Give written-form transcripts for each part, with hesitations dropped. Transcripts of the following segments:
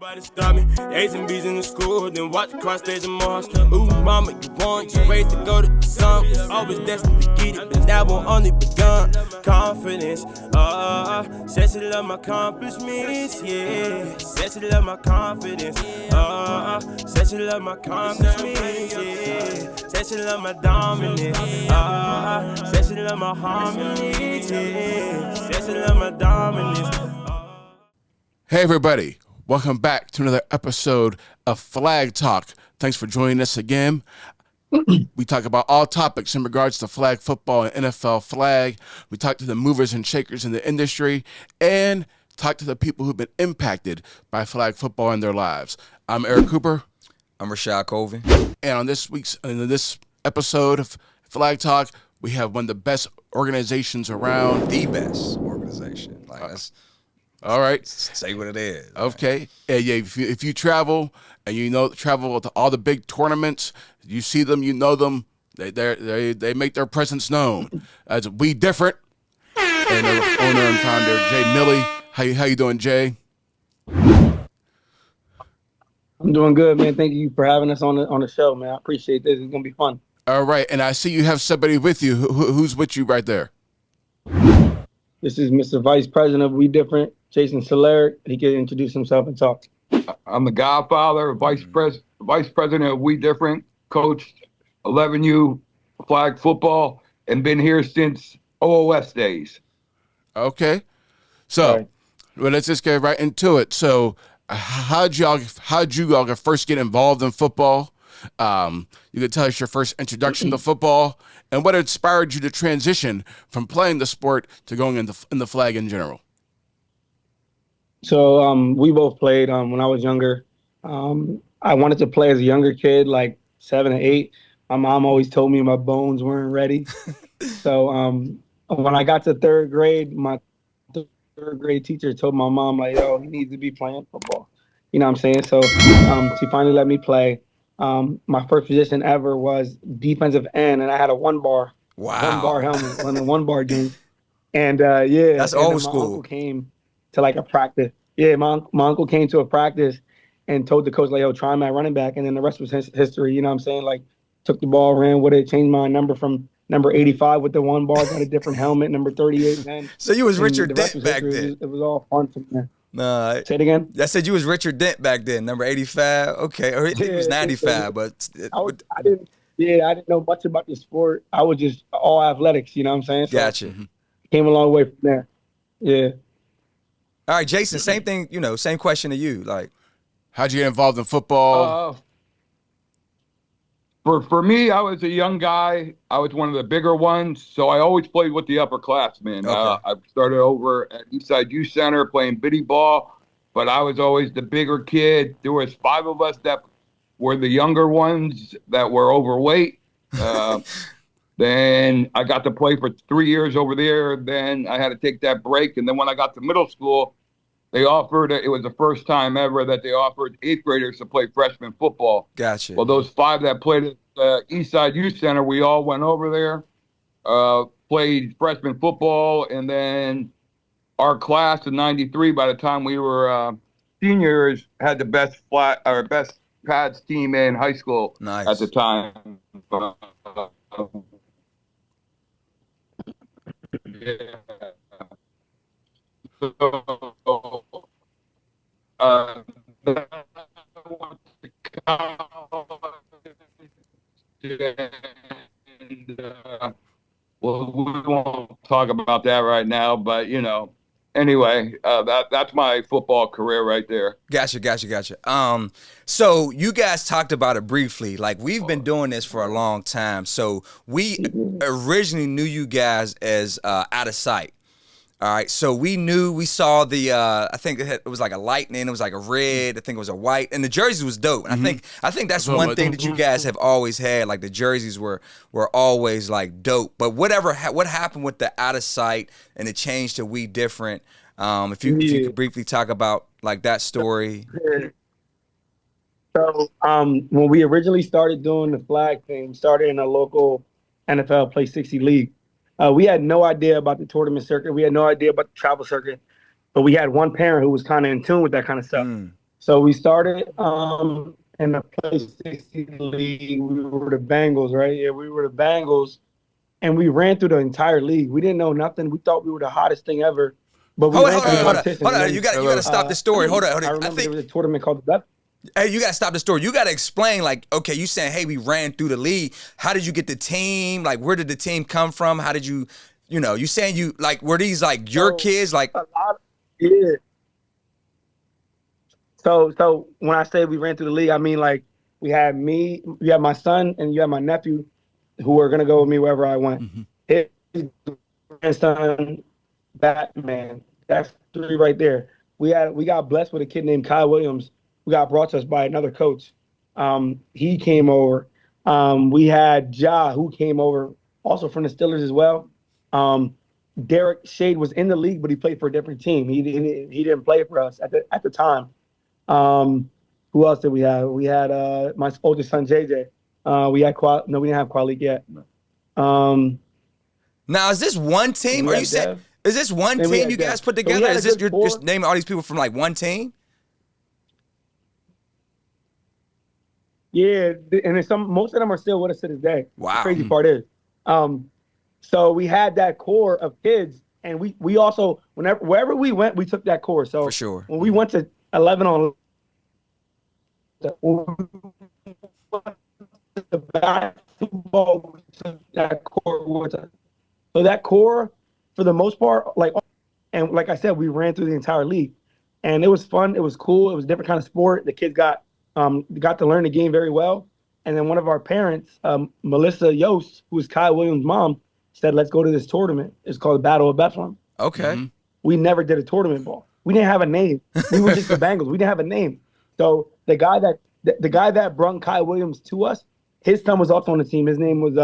Nobody stop me. A's and B's in the school, then watch cross stage and Mars. Ooh, mama, you want your race to go to the sun. Always destined to get it, but now we're only begun. Confidence, said she love my accomplishments, yeah. Said she love my confidence, said she love my accomplishments, yeah. Said she love my dominance, said she love my harmony, yeah. Said she love my dominance. Hey everybody, welcome back to another episode of Flag Talk. Thanks for joining us again. We talk about all topics in regards to flag football and NFL flag. We talk to the movers and shakers in the industry and talk to the people who've been impacted by flag football in their lives. I'm Eric Cooper. I'm Rashad Colvin. And on this episode of Flag Talk, we have one of the best organizations around. The best organization. That's all right. Say what it is. Okay. Yeah. If you travel and travel to all the big tournaments, you see them, you know them. They make their presence known. As WeDifferent and their owner and founder Jay Milley. How you doing, Jay? I'm doing good, man. Thank you for having us on the show, man. I appreciate this. It's gonna be fun. All right, and I see you have somebody with you. Who's with you right there? This is Mr. Vice President of WeDifferent, Jason Soleric. He can introduce himself and talk. I'm the godfather, vice president of WeDifferent, coached 11U flag football, and been here since OOS days. Okay, so well, let's just get right into it. So, how'd you all first get involved in football? You could tell us your first introduction to football and what inspired you to transition from playing the sport to going in the flag in general. So we both played when I was younger. I wanted to play as a younger kid, like 7 or 8. My mom always told me my bones weren't ready. So when I got to 3rd grade, my 3rd grade teacher told my mom, like, yo, he needs to be playing football. You know what I'm saying? So she finally let me play. My first position ever was defensive end, and I had a 1-bar helmet on a 1-bar game. And that's old school. My uncle came to like a practice. Yeah, my uncle came to a practice and told the coach, like, yo, try him at running back, and then the rest was history. You know what I'm saying? Like, took the ball, ran with it, changed my number from number 85 with the 1-bar, got a different helmet, number 38 then. So you was Richard Dent back then. It was all fun from there. No, say it again. I said you was Richard Dent back then, number 85. Okay, or he was 95, but I didn't know much about the sport. I was just all athletics. You know what I'm saying? So gotcha. Came a long way from there. Yeah. All right, Jason. Same thing. Same question to you. Like, how'd you get involved in football? For me, I was a young guy. I was one of the bigger ones, so I always played with the upperclassmen. Okay. I started over at Eastside Youth Center playing biddy ball, but I was always the bigger kid. There was 5 of us that were the younger ones that were overweight. Then I got to play for 3 years over there. Then I had to take that break, and then when I got to middle school, they offered, it was the first time ever that they offered 8th graders to play freshman football. Gotcha. Well, those 5 that played at Eastside Youth Center, we all went over there, played freshman football, and then our class in '93, by the time we were seniors, had the best pads team in high school. Nice. At the time. Well, we won't talk about that right now, but anyway, that's my football career right there. Gotcha. So you guys talked about it briefly. Like, we've been doing this for a long time. So we originally knew you guys as Out of Sight. All right, so we saw the, I think it was like a lightning, it was like a red, I think it was a white, and the jerseys was dope. And I think that's one thing that you guys have always had, like the jerseys were always like dope. But what happened with the Out of Sight and the change to WeDifferent? If you could briefly talk about like that story. So when we originally started doing the flag thing, started in a local NFL Play 60 league. We had no idea about the tournament circuit. We had no idea about the travel circuit. But we had one parent who was kind of in tune with that kind of stuff. So we started in the play 60 league. We were the Bengals, right? Yeah, we were the Bengals, and we ran through the entire league. We didn't know nothing. We thought we were the hottest thing ever, but we Hold on, ran hold through on, the hold on, competition. hold on. And then, You gotta stop the story. Hold on, hold I on. I remember there think was a tournament called the hey, you gotta stop the story. You gotta explain, like, okay, you saying, hey, we ran through the league. How did you get the team? Like, where did the team come from? How did you, you saying you like were these like your kids? Like, a lot. Yeah. So when I say we ran through the league, I mean like we had me, you had my son, and you had my nephew, who were gonna go with me wherever I went. His grandson, Batman. That's three right there. We got blessed with a kid named Kyle Williams, who got brought to us by another coach. He came over. We had Ja, who came over also from the Steelers as well. Derek Shade was in the league, but he played for a different team. He didn't play for us at the time. Who else did we have? We had my oldest son JJ. We had no, we didn't have Kwalik yet. now is this one team? We Are had you saying Dev. is this one Then we team had you guys Dev. put So we together? had a Is this good you're core. just naming all these people from like one team? Yeah, and most of them are still with us to this day. Wow. The crazy part is, so we had that core of kids, and we also wherever we went, we took that core. So For sure. when we went to 11 on the basketball, we took that core with us. So that core, for the most part, and like I said, we ran through the entire league, and it was fun. It was cool. It was a different kind of sport. The kids got to learn the game very well. And then one of our parents, Melissa Yost, who was Kyle Williams' mom, said, "Let's go to this tournament. It's called the Battle of Bethlehem." Okay. We never did a tournament ball. We didn't have a name. We were just the Bengals. We didn't have a name. So the guy that brought Kyle Williams to us, his son was also on the team. His name was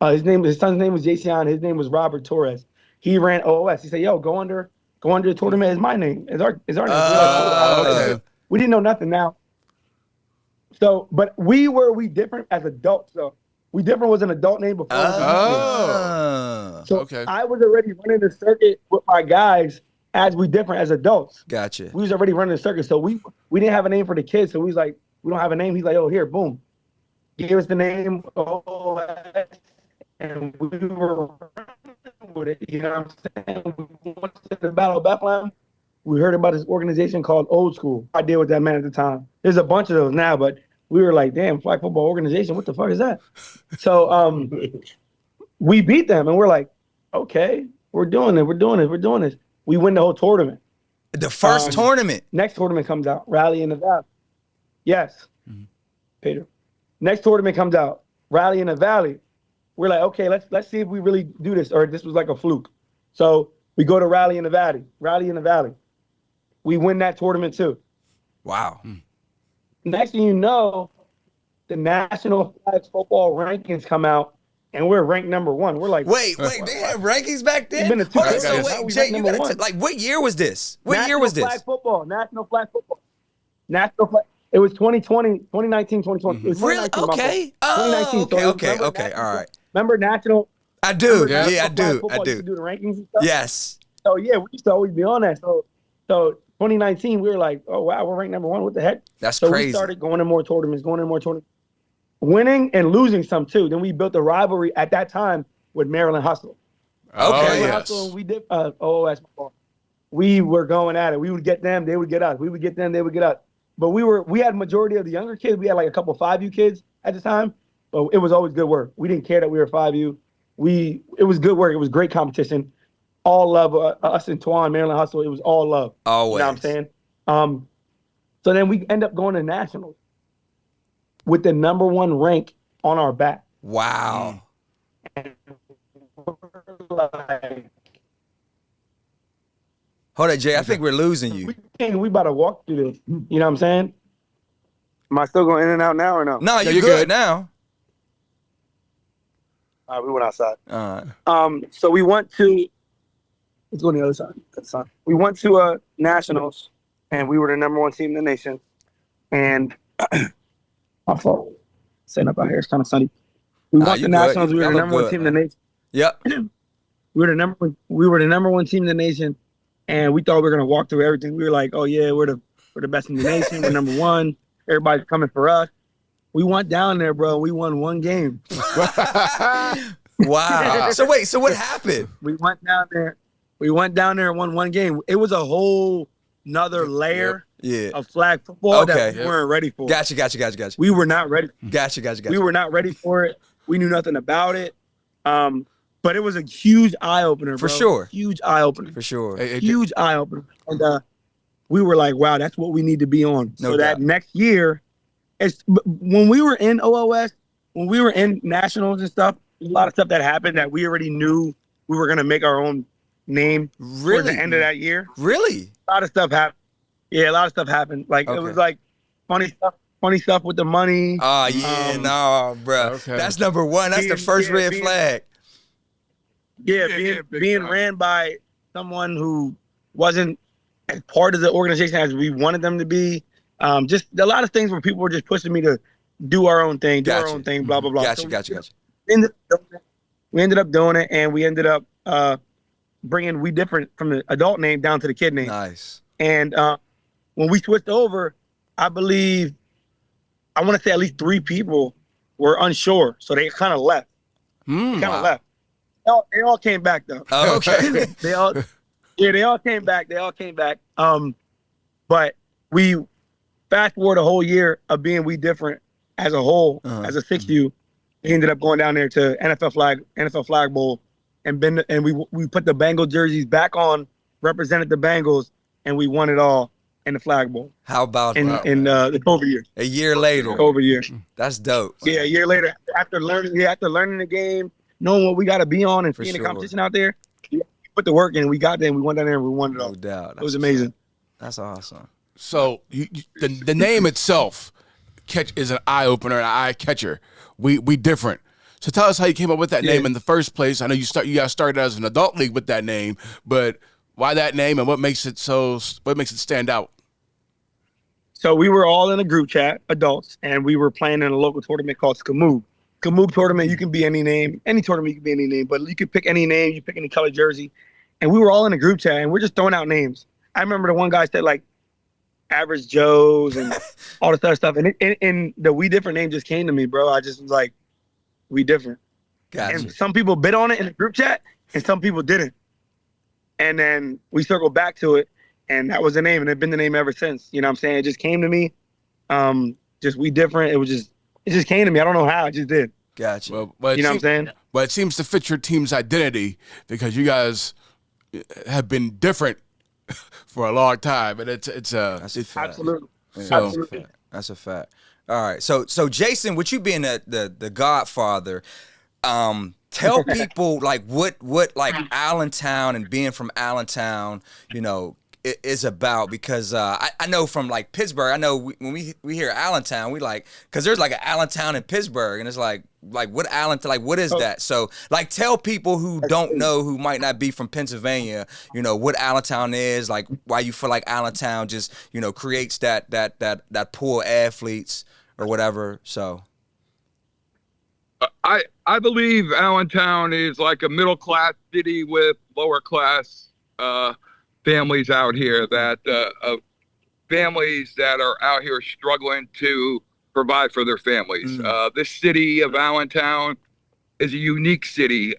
his son's name was Jason. His name was Robert Torres. He ran OOS. He said, "Yo, go under the tournament is my name. Is our name." We're like, "Oh, Okay. we didn't know nothing now. So, but we different as adults. So WeDifferent was an adult name before. It was a youth name. So okay. I was already running the circuit with my guys as WeDifferent as adults. Gotcha. We was already running the circuit. So we didn't have a name for the kids. So we was like, we don't have a name. He's like, "Oh, here, boom." Gave us the name. And we were running with it. You know what I'm saying? We went to the Battle of Bethlehem. We heard about this organization called Old School. I did what that meant at the time. There's a bunch of those now, but we were like, damn, flag football organization, what the fuck is that? So we beat them, and we're like, okay, we're doing this. We win the whole tournament. The first tournament. Next tournament comes out, Rally in the Valley. Yes, Peter. Next tournament comes out, Rally in the Valley. We're like, okay, let's see if we really do this, or this was like a fluke. So we go to Rally in the Valley. We win that tournament too. Wow. Next thing you know, the National Flag Football rankings come out, and we're ranked number 1. We're like, Wait, they had rankings back then? It's been a Hold on, two- so How wait, we Jay, ranked you number gotta one? like, what year was this? What year was this? National Flag Football. It was 2020, 2019, 2020. It was Really? 2019, my Okay. fault. Oh, 2019. So okay. All right. Remember National? I do. remember Yeah, I National Flag do. Football used to do the rankings and stuff? Yes. So yeah, we used to always be on that. So 2019, we were like, oh wow, we're ranked number 1. What the heck? That's So crazy. we started going to more tournaments, winning and losing some too. Then we built a rivalry at that time with Maryland Hustle. Oh, Okay. Maryland yes. Hustle, and we did OOS football. We were going at it. We would get them, they would get us. We would get them, they would get us. But we had majority of the younger kids. We had like a couple 5U kids at the time. But it was always good work. We didn't care that we were 5U. It was good work. It was great competition. All love, us and Twan, Maryland Hustle. It was all love. Always. You know what I'm saying? So then we end up going to nationals with the number 1 rank on our back. Wow. Like, Hold on, Jay. I think we're losing you. we about to walk through this. You know what I'm saying? Am I still going in and out now or no? No, Yeah, you're you're good good. now. All right, we went outside. All right. So we went to. Let's go on the other side. That's fine. We went to nationals, and we were the number 1 team in the nation. And my fault. Sitting up out here, it's kind of sunny. We Nah, went you to good. nationals. We were Y'all the look number 1 good, team in the nation. Yep. We were the number 1 team in the nation, and we thought we were gonna walk through everything. We were like, "Oh yeah, we're the We're the best in the nation. We're number one. Everybody's coming for us. We went down there, bro. We won one game. Wow. So wait, so what happened? We went down there. We went down there and won one game. It was a whole nother layer of flag football that we weren't ready for. Gotcha. We were not ready. Gotcha. We were not ready for it. We knew nothing about it. But it was a huge eye opener, bro. For sure. Huge eye opener. For sure. Huge eye opener. And we were like, wow, that's what we need to be on. No so doubt. that next year, when we were in OOS, when we were in nationals and stuff, a lot of stuff that happened that we already knew we were gonna make our own name towards the end of that year. Really? A lot of stuff happened. Yeah, a lot of stuff happened. Like it was like funny stuff with the money. Oh yeah, no, bro. Okay. That's number one. That's the first red flag. Yeah, being ran by someone who wasn't as part of the organization as we wanted them to be. Just a lot of things where people were just pushing me to do our own thing, blah, blah, blah. Gotcha. We ended up doing it, and we ended up bringing WeDifferent from the adult name down to the kid name. Nice. And when we switched over, I believe, I want to say at least 3 people were unsure, so they kind of left. Left. They all came back though. Oh, okay. they all came back. But we fast forward a whole year of being WeDifferent as a whole, as a 6U. We ended up going down there to NFL Flag Bowl, and we put the Bengal jerseys back on, represented the Bengals, and we won it all in the Flag Bowl. How about in the COVID year? A year later. COVID year. That's dope. Yeah, a year later, after learning the game, knowing what we got to be on, and seeing the competition out there, we put the work in. We got there, and we went down there, and we won it all. No doubt. It was amazing. That's awesome. So the name itself is an eye opener, an eye catcher. WeDifferent. So tell us how you came up with that name in the first place. I know you guys started as an adult league with that name, but why that name and what makes it stand out? So we were all in a group chat, adults, and we were playing in a local tournament called Skamoog. Skamoog tournament, you can be any name. Any tournament, you can be any name, but you could pick any name. You pick any color jersey. And we were all in a group chat, and we're just throwing out names. I remember the one guy said, like, Average Joes and all this other stuff. And the WeDifferent name just came to me, bro. I just was like, WeDifferent. Gotcha. And some people bid on it in the group chat, and some people didn't. And then we circled back to it, and that was the name, and it's been the name ever since. You know what I'm saying? It just came to me. Just WeDifferent. It just came to me. I don't know how. It just did. Gotcha. Well, you know what I'm saying? Well, it seems to fit your team's identity because you guys have been different for a long time, and it's a fact. Absolutely. So, Absolutely. That's a fact. All right. So Jason, with you being the Godfather, tell people like what like Allentown and being from Allentown, is about, because I know from like Pittsburgh, I know when we hear Allentown, we like, because there's like an Allentown in Pittsburgh, and it's like what Allentown, like what is that? So like tell people who don't know, who might not be from Pennsylvania, what Allentown is, like why you feel like Allentown just creates that pool of athletes or whatever. So I believe Allentown is like a middle class city with lower class families out here, that families that are out here struggling to provide for their families. This city of Allentown is a unique city.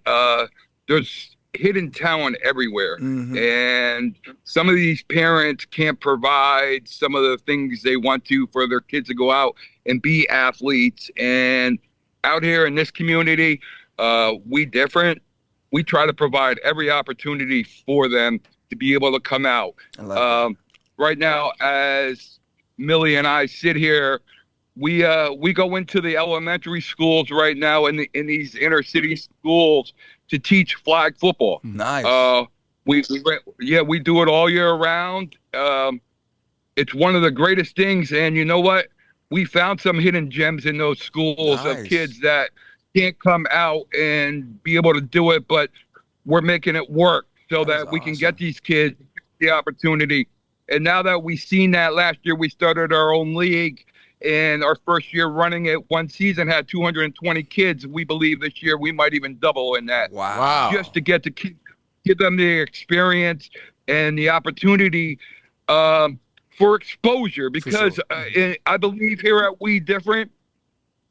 There's hidden talent everywhere. And some of these parents can't provide some of the things they want to for their kids to go out and be athletes. And out here in this community, WeDifferent, we try to provide every opportunity for them to be able to come out. Right now, as Millie and I sit here, we go into the elementary schools right now in these inner city schools to teach flag football. Nice. We do it all year round. It's one of the greatest things, and you know what? We found some hidden gems in those schools of kids that can't come out and be able to do it, but we're making it work so that we can get these kids the opportunity. And now that we've seen that, last year we started our own league, and our first year running it, one season had 220 kids. We believe this year we might even double in that. Wow. Just to get the kids, give them the experience and the opportunity. for exposure, because I believe here at WeDifferent,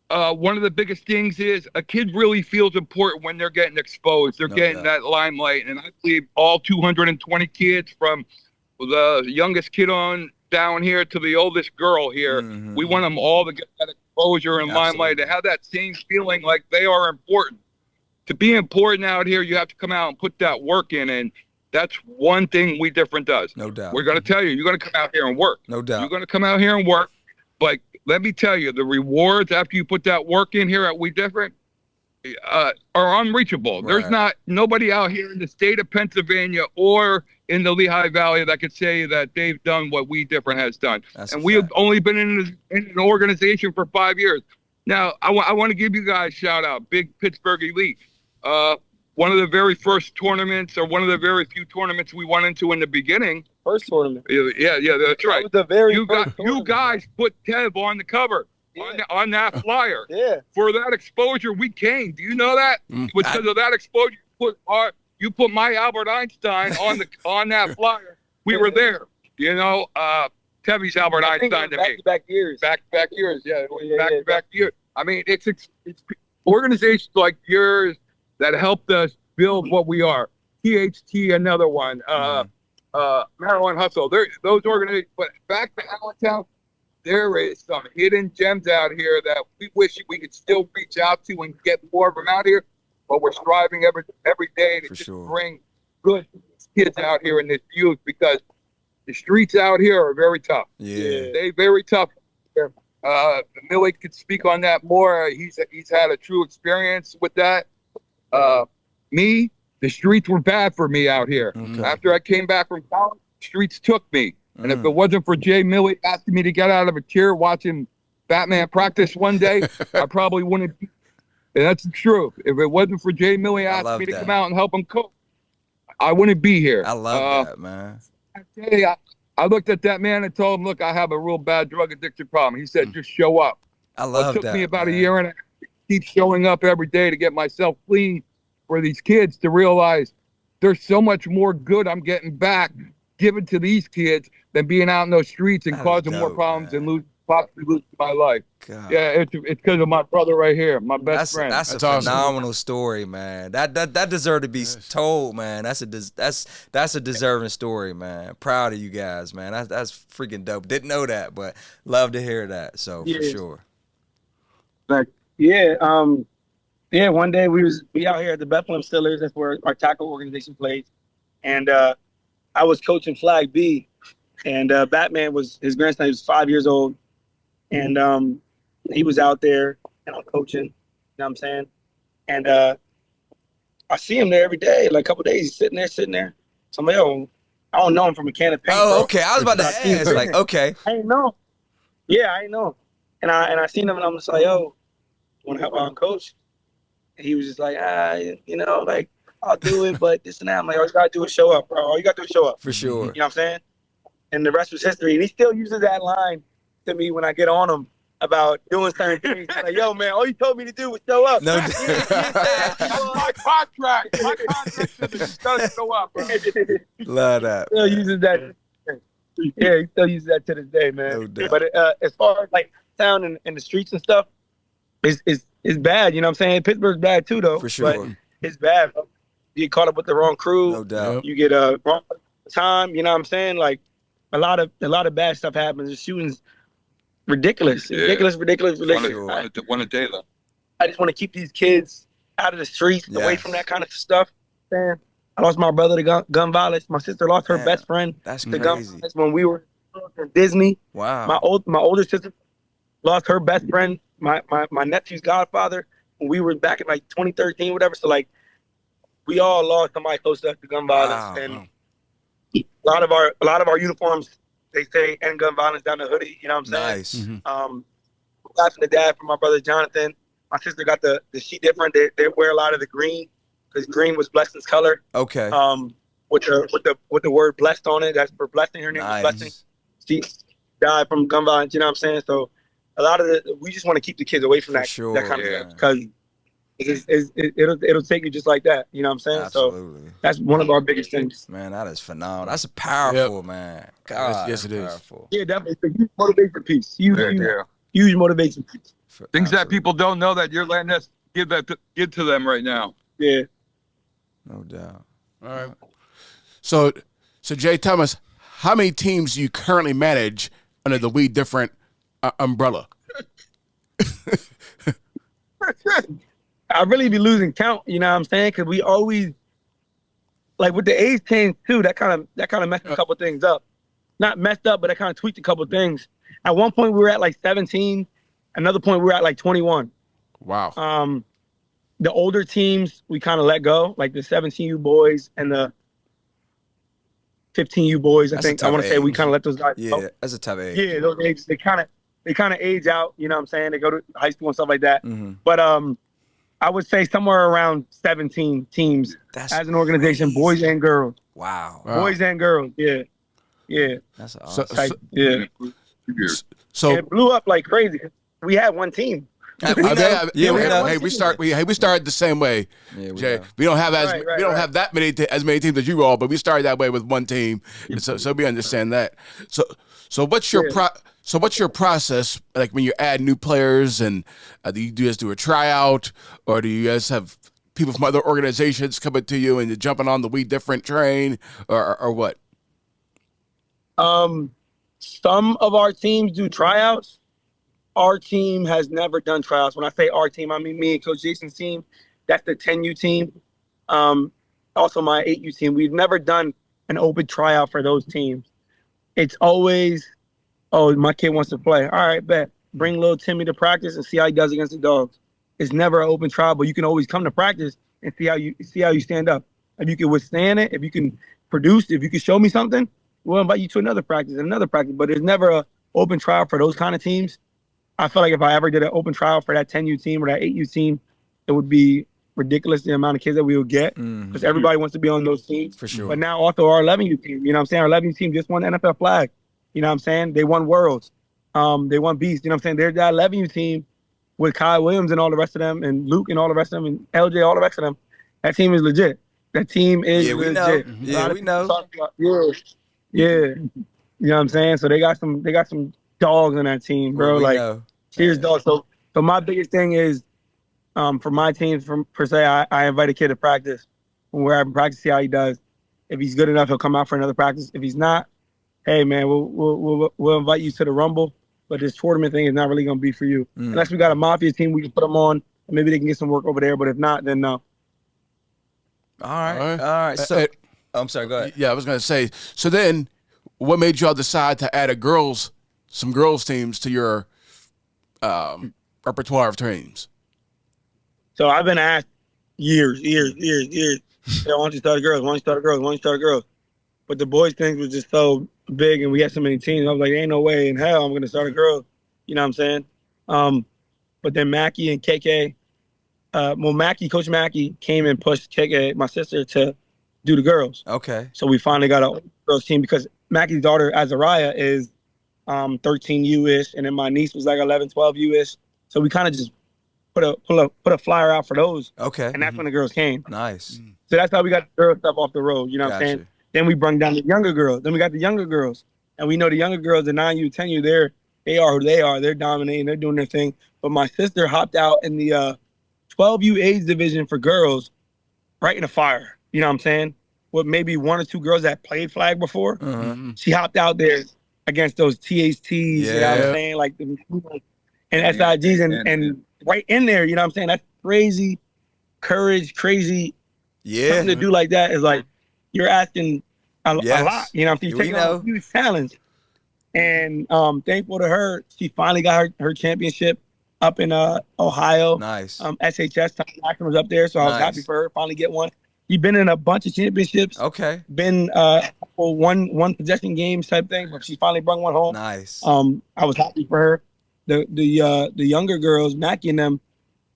one of the biggest things is a kid really feels important when they're getting exposed. They're getting that limelight. And I believe all 220 kids, from the youngest kid on down here to the oldest girl here, we want them all to get that exposure and limelight, to have that same feeling like they are important. To be important out here, you have to come out and put that work in. And that's one thing WeDifferent does. No doubt. We're going to tell you, you're going to come out here and work. No doubt. You're going to come out here and work. But let me tell you, the rewards after you put that work in here at WeDifferent are unreachable. There's not nobody out here in the state of Pennsylvania or in the Lehigh Valley that could say that they've done what WeDifferent has done. And we have only been in an organization for 5 years. Now, I want to give you guys a shout out. Big Pittsburgh Elite. One of the very first tournaments, or one of the very few tournaments we went into in the beginning. First tournament. Yeah, that's right. That was the very you guys put Tev on the cover, on that flyer. For that exposure, we came. Do you know that? Because of that exposure, you put my Albert Einstein on that flyer. We were there. You know, Tev's Albert Einstein to me. Back-to-back years. Back-to-back years. Yeah, back-to-back years. I mean, it's organizations like yours that helped us build what we are. THT, another one. Maryland Hustle. Those organizations. But back to Allentown, there is some hidden gems out here that we wish we could still reach out to and get more of them out here. But we're striving every day to bring good kids out here in this youth, because the streets out here are very tough. They very tough. Millie could speak on that more. He's had a true experience with that. Me, the streets were bad for me out here. After I came back from college, streets took me. And if it wasn't for Jay Millie asking me to get out of a chair watching Batman practice one day, I probably wouldn't. And that's the truth. If it wasn't for Jay Millie asking me to come out and help him coach, I wouldn't be here. I love that, man. I looked at that man and told him, look, I have a real bad drug addiction problem. He said, just show up. I love that. It took me about a year and a half to keep showing up every day to get myself clean for these kids, to realize there's so much more good I'm getting back given to these kids than being out in those streets and causing more problems and possibly losing my life. God. Yeah, it's because of my brother right here, my best friend. That's a phenomenal story, man. That deserved to be told, man. That's a deserving story, man. Proud of you guys, man. That's freaking dope. Didn't know that, but love to hear that. So for sure. One day we out here at the Bethlehem Steelers. That's where our tackle organization plays, and I was coaching Flag B, and Batman was his grandson. He was 5 years old, and he was out there, and I'm coaching. You know what I'm saying? And I see him there every day. Like a couple of days, he's sitting there. So I'm like, yo, I don't know him from a can of paint. Oh, okay. I was about to ask. Like, okay. I ain't know. Yeah, I ain't know. And I seen him, and I'm just like, yo, want to help out and coach? And he was just like, like, I'll do it, but this and that. I'm like, all you gotta do is show up, bro. All you gotta do is show up. For sure. You know what I'm saying? And the rest was history. And he still uses that line to me when I get on him about doing certain things. He's like, yo, man, all you told me to do was show up. No, my contract says does show up, bro. Love that. Still uses that. Yeah, he still uses that to this day, man. No doubt. But as far as like town and the streets and stuff, it's bad. You know what I'm saying? Pittsburgh's bad too, though. For sure. But it's bad, bro. You get caught up with the wrong crew. No doubt. You get wrong time. You know what I'm saying? Like a lot of bad stuff happens. The shootings, ridiculous. Ridiculous. One a day, though. I just want to keep these kids out of the streets, away from that kind of stuff. Man, I lost my brother to gun violence. My sister lost her best friend to gun violence when we were in Disney. Wow. My older sister lost her best friend, my nephew's godfather, when we were back in like 2013, whatever. So like, we all lost somebody close to us to gun violence, and a lot of our uniforms, they say end gun violence down the hoodie. You know what I'm saying? Nice. Laughing the dad from my brother Jonathan. My sister got the sheet different. They wear a lot of the green because green was Blessing's color. Okay. With the word blessed on it. That's for blessing. Her name was Blessing. She died from gun violence. You know what I'm saying? So a lot of we just want to keep the kids away from that kind of stuff, because It'll take you just like that. You know what I'm saying? Absolutely. So that's one of our biggest things. Man, that is phenomenal. That's powerful, man. God, Yes, it is. powerful. Yeah, definitely. It's a huge motivation piece. Huge motivation piece. Things that Absolutely. people don't know that you're letting us give to them right now. Yeah. No doubt. All right. So Jay Thomas, how many teams do you currently manage under the WeDifferent umbrella? I really be losing count, you know what I'm saying? Because we always, like with the age change too, that kind of messed a couple things up. Not messed up, but that kind of tweaked a couple things. At one point we were at like 17. Another point we were at like 21. Wow. The older teams we kind of let go, like the 17U boys and the 15U boys. I want to say we kind of let those guys go. Yeah, that's a tough age. Yeah, those ages they kind of age out. You know what I'm saying? They go to high school and stuff like that. Mm-hmm. But I would say somewhere around 17 teams That's as an organization, crazy. boys and girls. Wow. Boys and girls. Yeah. That's awesome. Yeah. So It blew up like crazy. We had one team. We know. yeah, we know. Hey, we started the same way, Yeah, we Jay. know. We don't have Right, we don't right. have that many as many teams as you all, but we started that way with one team. So we understand that. So what's your what's your process like when you add new players, and do you guys do a tryout, or do you guys have people from other organizations coming to you and you're jumping on the WeDifferent train, or what? Some of our teams do tryouts. Our team has never done tryouts. When I say our team, I mean me and Coach Jason's team. That's the 10U team. Also my 8U team. We've never done an open tryout for those teams. It's always, oh, my kid wants to play. All right, bet. Bring little Timmy to practice and see how he does against the dogs. It's never an open trial, but you can always come to practice and see how you stand up. If you can withstand it, if you can produce, if you can show me something, we'll invite you to another practice and another practice. But there's never an open trial for those kind of teams. I feel like if I ever did an open trial for that 10U team or that 8U team, it would be ridiculous the amount of kids that we would get because everybody wants to be on those teams. For sure. But now also our 11U team, you know what I'm saying? Our 11U team just won the NFL flag. You know what I'm saying? They won Worlds. They won Beast. You know what I'm saying? They're that 11U team with Kyle Williams and all the rest of them and Luke and all the rest of them and LJ, all the rest of them. That team is legit. That team is Yeah, we legit. know. Yeah, we know. Yeah. You know what I'm saying? So they got some dogs on that team, bro. We like know. serious dogs. So my biggest thing is for my team per se, I invite a kid to practice. When we're having practice, see how he does. If he's good enough, he'll come out for another practice. If he's not, hey man, we'll invite you to the Rumble. But this tournament thing is not really gonna be for you. Unless we got a Mafia team, we can put them on and maybe they can get some work over there. But if not, then no. All right. So, I'm sorry. Go ahead. Yeah, I was gonna say. So then, what made y'all decide to add some girls teams to your repertoire of teams? So I've been asked years. Yeah, why don't you start girls? Why don't you start girls? Why don't you start girls? But the boys thing was just so big and we had so many teams. I was like, ain't no way in hell I'm going to start a girl. You know what I'm saying? But then Mackie and KK, Coach Mackie came and pushed KK, my sister, to do the girls. Okay. So we finally got a girls team because Mackie's daughter, Azariah, is 13U-ish. And then my niece was like 11, 12U-ish. So we kind of just put a flyer out for those. Okay. And that's when the girls came. Nice. So that's how we got the girl stuff off the road. You know what I'm saying? Then we brung down the younger girls. Then we got the younger girls. And we know the younger girls, the 9U, 10U, they are who they are. They're dominating. They're doing their thing. But my sister hopped out in the 12U age division for girls right in the fire. You know what I'm saying? With maybe one or two girls that played flag before. She hopped out there against those THTs, you know what I'm saying? Like and SIGs and right in there, you know what I'm saying? That's crazy courage, crazy something to do like that is like you're asking a lot. You know, you're taking on a huge challenge. And thankful to her, she finally got her championship up in Ohio. Nice. SHS Nationals up there, so I was happy for her finally get one. She's been in a bunch of championships. Okay. Been one possession games type thing, but she finally brought one home. Nice. I was happy for her. The younger girls, Mackie and them,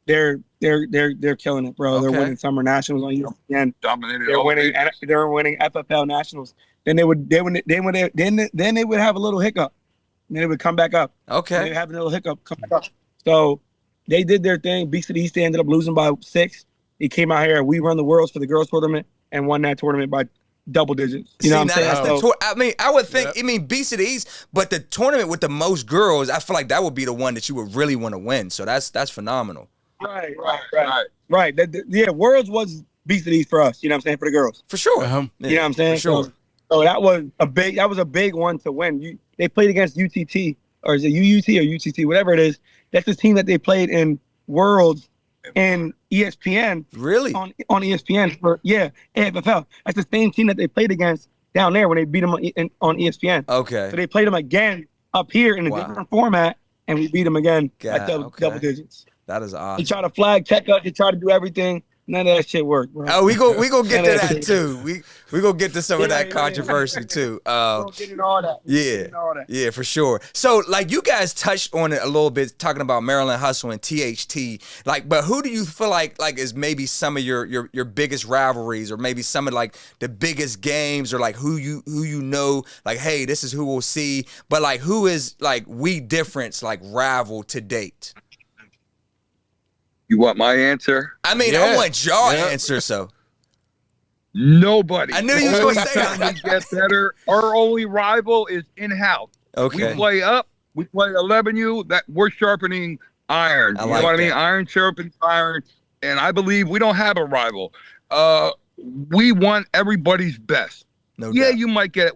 they're killing it, bro. Okay. They're winning summer nationals on ESPN. Dominated. They're winning FFL nationals. Then they would have a little hiccup. And then they would come back up. Okay. They would have a little hiccup, come back up. So They did their thing. Beast of the East, they ended up losing by 6. They came out here. We run the Worlds for the girls tournament and won that tournament by double digits. You know what I'm saying? That's So- I mean, I would think, Beast of the East, but the tournament with the most girls, I feel like that would be the one that you would really want to win. So that's phenomenal. Right. Yeah, Worlds was Beast of the East for us. You know what I'm saying? For the girls. For sure. Uh-huh. Yeah, You know what I'm saying? For sure. So that was a big one to win. They played against UTT, or is it UUT or UTT, whatever it is. That's the team that they played in Worlds and ESPN. Really? On ESPN for AFFL. That's the same team that they played against down there when they beat them on ESPN. Okay. So they played them again up here in a different format, and we beat them again at double digits. That is awesome. They try to flag check us. They try to do everything. None of that shit worked, bro. Oh, we go get to that too. We go get to some of that controversy too. Getting all that. Yeah, for sure. So, like, you guys touched on it a little bit, talking about Maryland Hustle and THT. Like, but who do you feel like is maybe some of your biggest rivalries, or maybe some of like the biggest games, or like who you know, like, hey, this is who we'll see. But like, who is like WeDifferent's like rival to date? You want my answer? I mean, I want your answer. So Nobody. I knew you was gonna say that. We get better. Our only rival is in-house. Okay. We play up. We play 11U. That we're sharpening iron. You know what I mean? Iron sharpens iron, and I believe we don't have a rival. We want everybody's best. No doubt.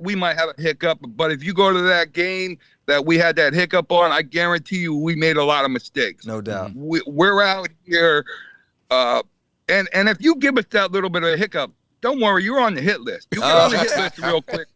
We might have a hiccup, but if you go to that game that we had that hiccup on, I guarantee you we made a lot of mistakes. No doubt. We're out here, and if you give us that little bit of a hiccup, don't worry, you're on the hit list. You get on the hit list real quick.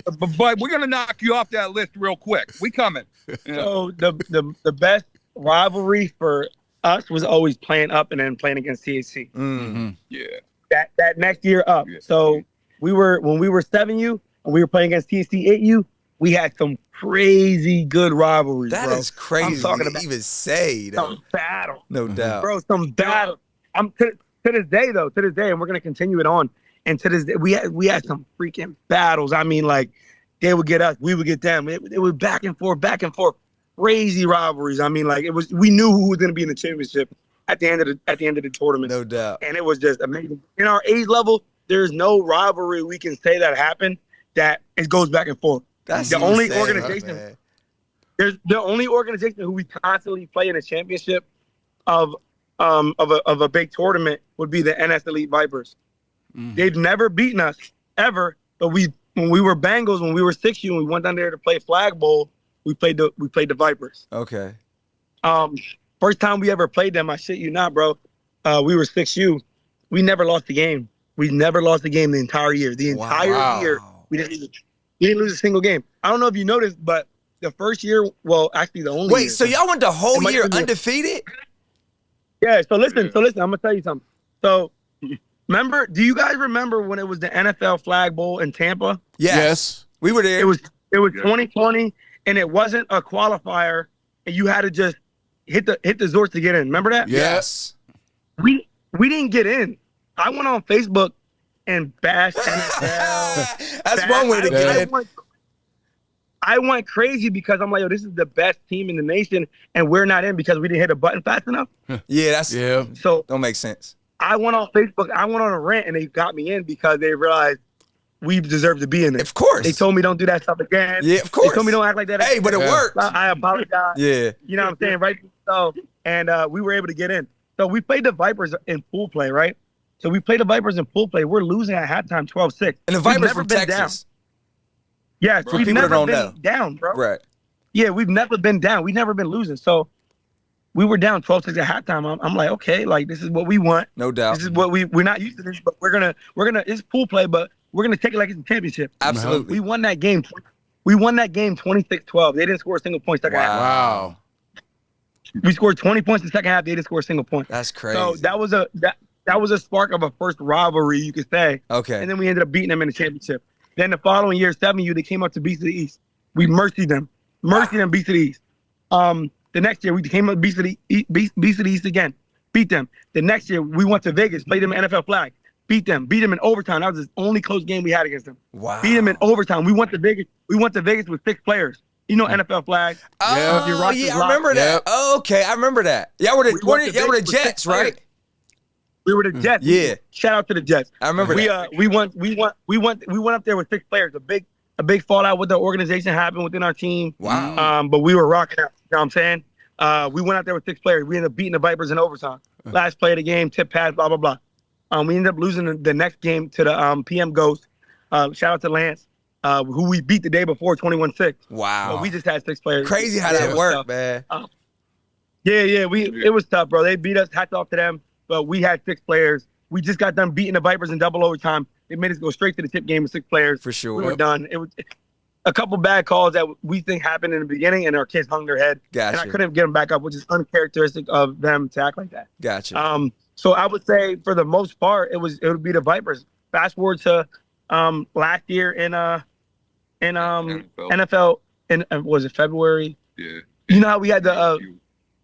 But we're gonna knock you off that list real quick. We coming. So the best rivalry for us was always playing up and then playing against THC. Mm-hmm. Yeah. That next year up. Yeah. So when we were 7U and we were playing against THC 8U, we had some crazy good rivalries. That bro. is crazy. I'm talking about even say though. some battle. No doubt. Bro, some battle. I'm to this day, and we're gonna continue it on. And to this day, we had some freaking battles. I mean, like, they would get us, we would get them. It was back and forth, crazy rivalries. I mean, like, we knew who was gonna be in the championship at the end of the tournament. No doubt. And it was just amazing. In our age level, there's no rivalry we can say that happened that it goes back and forth. That's the only insane, organization. man. There's the only organization who we constantly play in a championship of a big tournament would be the NS Elite Vipers. Mm. They've never beaten us ever, but when we were Bengals, when we were 6U and we went down there to play Flag Bowl, we played the Vipers. Okay. First time we ever played them, I shit you not, bro. We were 6U. We never lost the game. We never lost the game the entire year. The entire year, we didn't lose a single game. I don't know if you noticed, but the first year, well, actually the only year. So y'all went the whole It might year be- undefeated? Yeah, so listen, I'm gonna tell you something. So do you guys remember when it was the NFL Flag Bowl in Tampa? Yes. We were there. It was 2020, and it wasn't a qualifier, and you had to just hit the Zorts to get in. Remember that? Yes. We didn't get in. I went on Facebook and bashed NFL. That's one way to get in. I went crazy because I'm like, yo, this is the best team in the nation, and we're not in because we didn't hit a button fast enough. Yeah, So don't make sense. I went on Facebook. I went on a rant, and they got me in because they realized we deserve to be in it. Of course. They told me don't do that stuff again. Yeah, of course. They told me don't act like that. Hey, but it worked. I apologize. Yeah. You know what I'm saying, right? So, and we were able to get in. So we played the Vipers in pool play, right? So we played the Vipers in pool play. We're losing at halftime 12-6. And the Vipers from Texas. Yeah, For we've people that never don't been know. down, bro. Right. Yeah, we've never been down. We've never been losing. So we were down 12-6 at halftime. I'm like, okay, like this is what we want. No doubt. This is what we're not used to this, but we're gonna it's pool play, but we're gonna take it like it's a championship. Absolutely. We won that game. We won that game 26-12. They didn't score a single point second half. Wow. We scored 20 points in the second half. They didn't score a single point. That's crazy. So that was a spark of a first rivalry, you could say. Okay. And then we ended up beating them in the championship. Then the following year, 7U, they came up to Beast of the East. We mercied them. Beast of the East. The next year, we came up Beast of the East again. Beat them. The next year, we went to Vegas, played them in NFL flag. Beat them in overtime. That was the only close game we had against them. Wow. Beat them in overtime. We went to Vegas with 6 players. NFL flag. Oh, Your roster's yeah, I locked. remember that. Yep. Oh, okay, I remember that. Y'all were We went to y'all were the Vegas with 6 Jets, right? players. We were the Jets. Yeah. Shout out to the Jets. I remember that. We went up there with 6 players. A big fallout with the organization happened within our team. Wow. But we were rocking out. You know what I'm saying? We went out there with 6 players. We ended up beating the Vipers in overtime. Last play of the game, tip pass, blah blah blah. We ended up losing the next game to the PM Ghost. Shout out to Lance, who we beat the day before, 21-6. Wow. But we just had 6 players. Crazy how Yeah, that it was worked, tough. man. Yeah. It was tough, bro. They beat us. Hats off to them. But we had 6 players. We just got done beating the Vipers in double overtime. They made us go straight to the tip game with 6 players. For sure. We were done. It was a couple bad calls that we think happened in the beginning, and our kids hung their head. Gotcha. And I couldn't get them back up, which is uncharacteristic of them to act like that. Gotcha. So I would say for the most part, it would be the Vipers. Fast forward to last year in NFL in was it February? Yeah. You know how we had the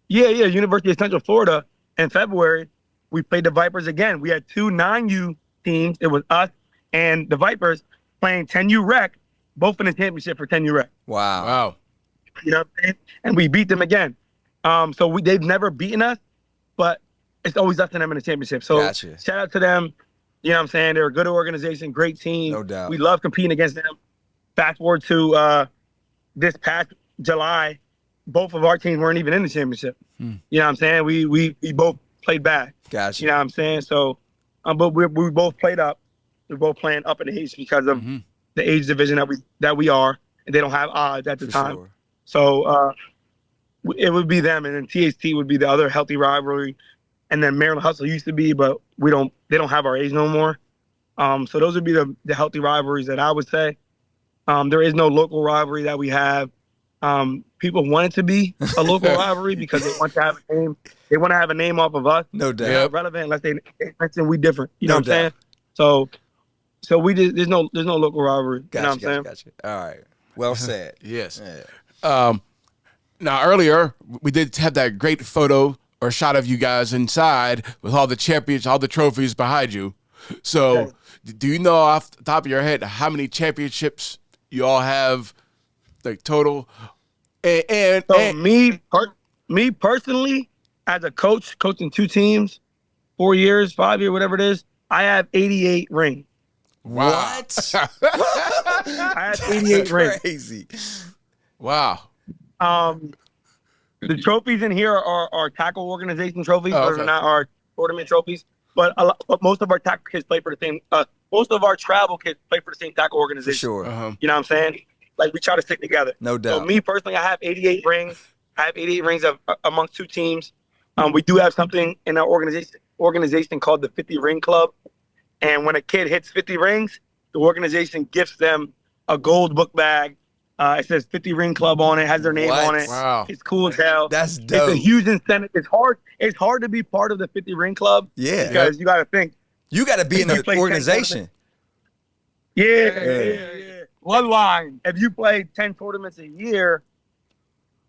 University of Central Florida in February. We played the Vipers again. We had 2 9U teams. It was us and the Vipers playing 10U Rec, both in the championship for 10U Rec. Wow. Wow. You know what I'm saying? And we beat them again. So they've never beaten us, but it's always us and them in the championship. So Gotcha. shout out to them. You know what I'm saying? They're a good organization, great team. No doubt. We love competing against them. Fast forward to this past July, both of our teams weren't even in the championship. You know what I'm saying? We both played bad. Gotcha. You know what I'm saying? So, but we both played up. We're both playing up in age because of the age division that we are, and they don't have odds at the For time. sure. So it would be them, and then THT would be the other healthy rivalry, and then Maryland Hustle used to be, but they don't have our age no more. So those would be the healthy rivalries that I would say. There is no local rivalry that we have. People want it to be a local rivalry because they want to have a name. They want to have a name off of us. No doubt. They're not relevant unless they mention WeDifferent. You know No what I'm saying? So we just there's no local rivalry. Gotcha. You know what I'm saying? Gotcha. All right. Well said. Yes. Yeah. Now, earlier, we did have that great photo or shot of you guys inside with all the champions, all the trophies behind you. So, do you know off the top of your head how many championships you all have, like, total? And Me personally, as a coach, coaching 2 teams, 4 years, 5 years, whatever it is, I have 88 rings. What? I have 88 rings. Crazy. wow. The trophies in here are tackle organization trophies. Oh, Those okay. are not our tournament trophies. But most of our tackle kids play for the same. Most of our travel kids play for the same tackle For organization. sure. You know what I'm saying? Like we try to stick together. No So doubt. me personally, I have 88 rings. I have 88 rings amongst 2 teams. We do have something in our organization called the 50 Ring Club. And when a kid hits 50 rings, the organization gifts them a gold book bag. It says 50 Ring Club on it, has their name What? on it. Wow. It's cool as hell. That's It's dope. a huge incentive. It's hard to be part of the 50 Ring Club Yeah. because you got to think. You got to be in You the play 10 organization. Yeah. Bloodline. If you play 10 tournaments a year,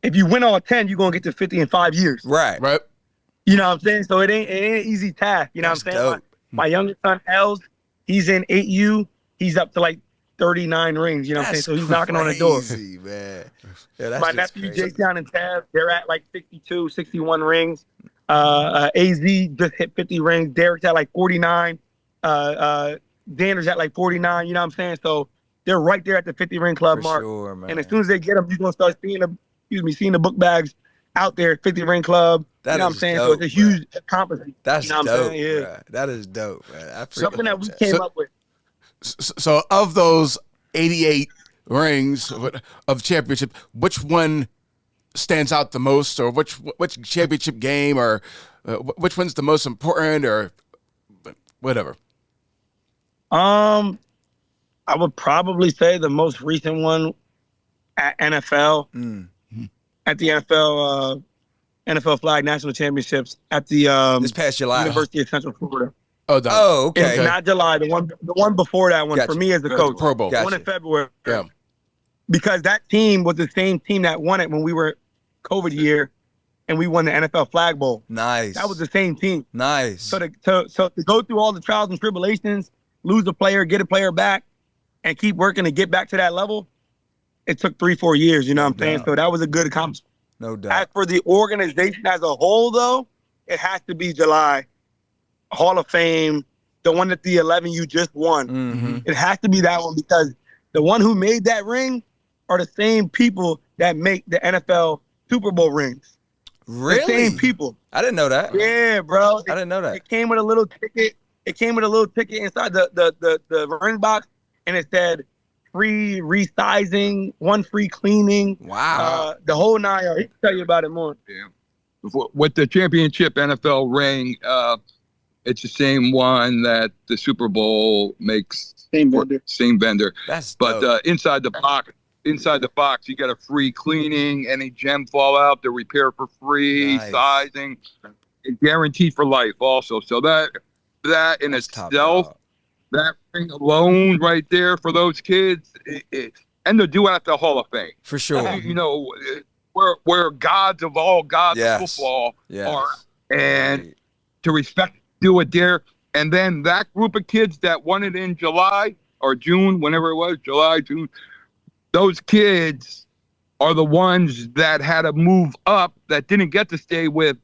if you win all 10, you're going to get to 50 in 5 years. Right. Right? You know what I'm saying? So it ain't an easy task. You know That's what I'm saying? dope. My youngest son, Els, he's in 8U. He's up to like 39 rings. You know what I'm saying? So he's knocking on the door. Crazy, man. Yeah, that's My just nephew, crazy. Jason and Tab, they're at like 62, 61 rings. AZ just hit 50 rings. Derek's at like 49. Danner's at like 49. You know what I'm saying? So they're right there at the 50 ring club For mark. sure, man. And as soon as they get them, you're going to start seeing the book bags out there at 50 ring club. That you know what I'm is saying? dope, so it's a huge accomplishment. That's you know what dope. I'm saying? Yeah. Bruh. That is dope, man. I appreciate Something that we that. came up with. So, of those 88 rings of championship, which one stands out the most, or which championship game, or which one's the most important, or whatever? I would probably say the most recent one at NFL, at the NFL Flag National Championships at the This past July. University of Central Florida. Oh, okay. It's not July. The one before that one Gotcha. for me as a coach. Pro Bowl. Gotcha. One in February. Yeah. Because that team was the same team that won it when we were COVID year, and we won the NFL Flag Bowl. Nice. That was the same team. nice. So to go through all the trials and tribulations, lose a player, get a player back, and keep working to get back to that level, it took 3-4 years. You know what I'm saying? doubt. So that was a good accomplishment. No As doubt. for the organization as a whole, though, it has to be July Hall of Fame, the one that the 11U just won. Mm-hmm. It has to be that one because the one who made that ring are the same people that make the NFL Super Bowl rings. Really? The same people. I didn't know that. Yeah, bro. I didn't know that. It came with a little ticket. It came with a little ticket inside the ring box, and it said free resizing, one free cleaning. Wow. The whole 9 yards. He can tell you about it more. Yeah. With the championship NFL ring, it's the same one that the Super Bowl makes. Same vendor. Same vendor. That's But dope. inside the box, you get a free cleaning. Any gem fall out, they're repaired for free. Nice. Sizing, and guaranteed for life. Also, so that in That's top itself, dog. that ring alone, right there for those kids, and they'll do it at the Hall of Fame. For sure. You know, where gods of all gods of Yes. football Yes. are, and to respect, do it there. And then that group of kids that won it in July or June, whenever it was, July, June, those kids are the ones that had to move up that didn't get to stay with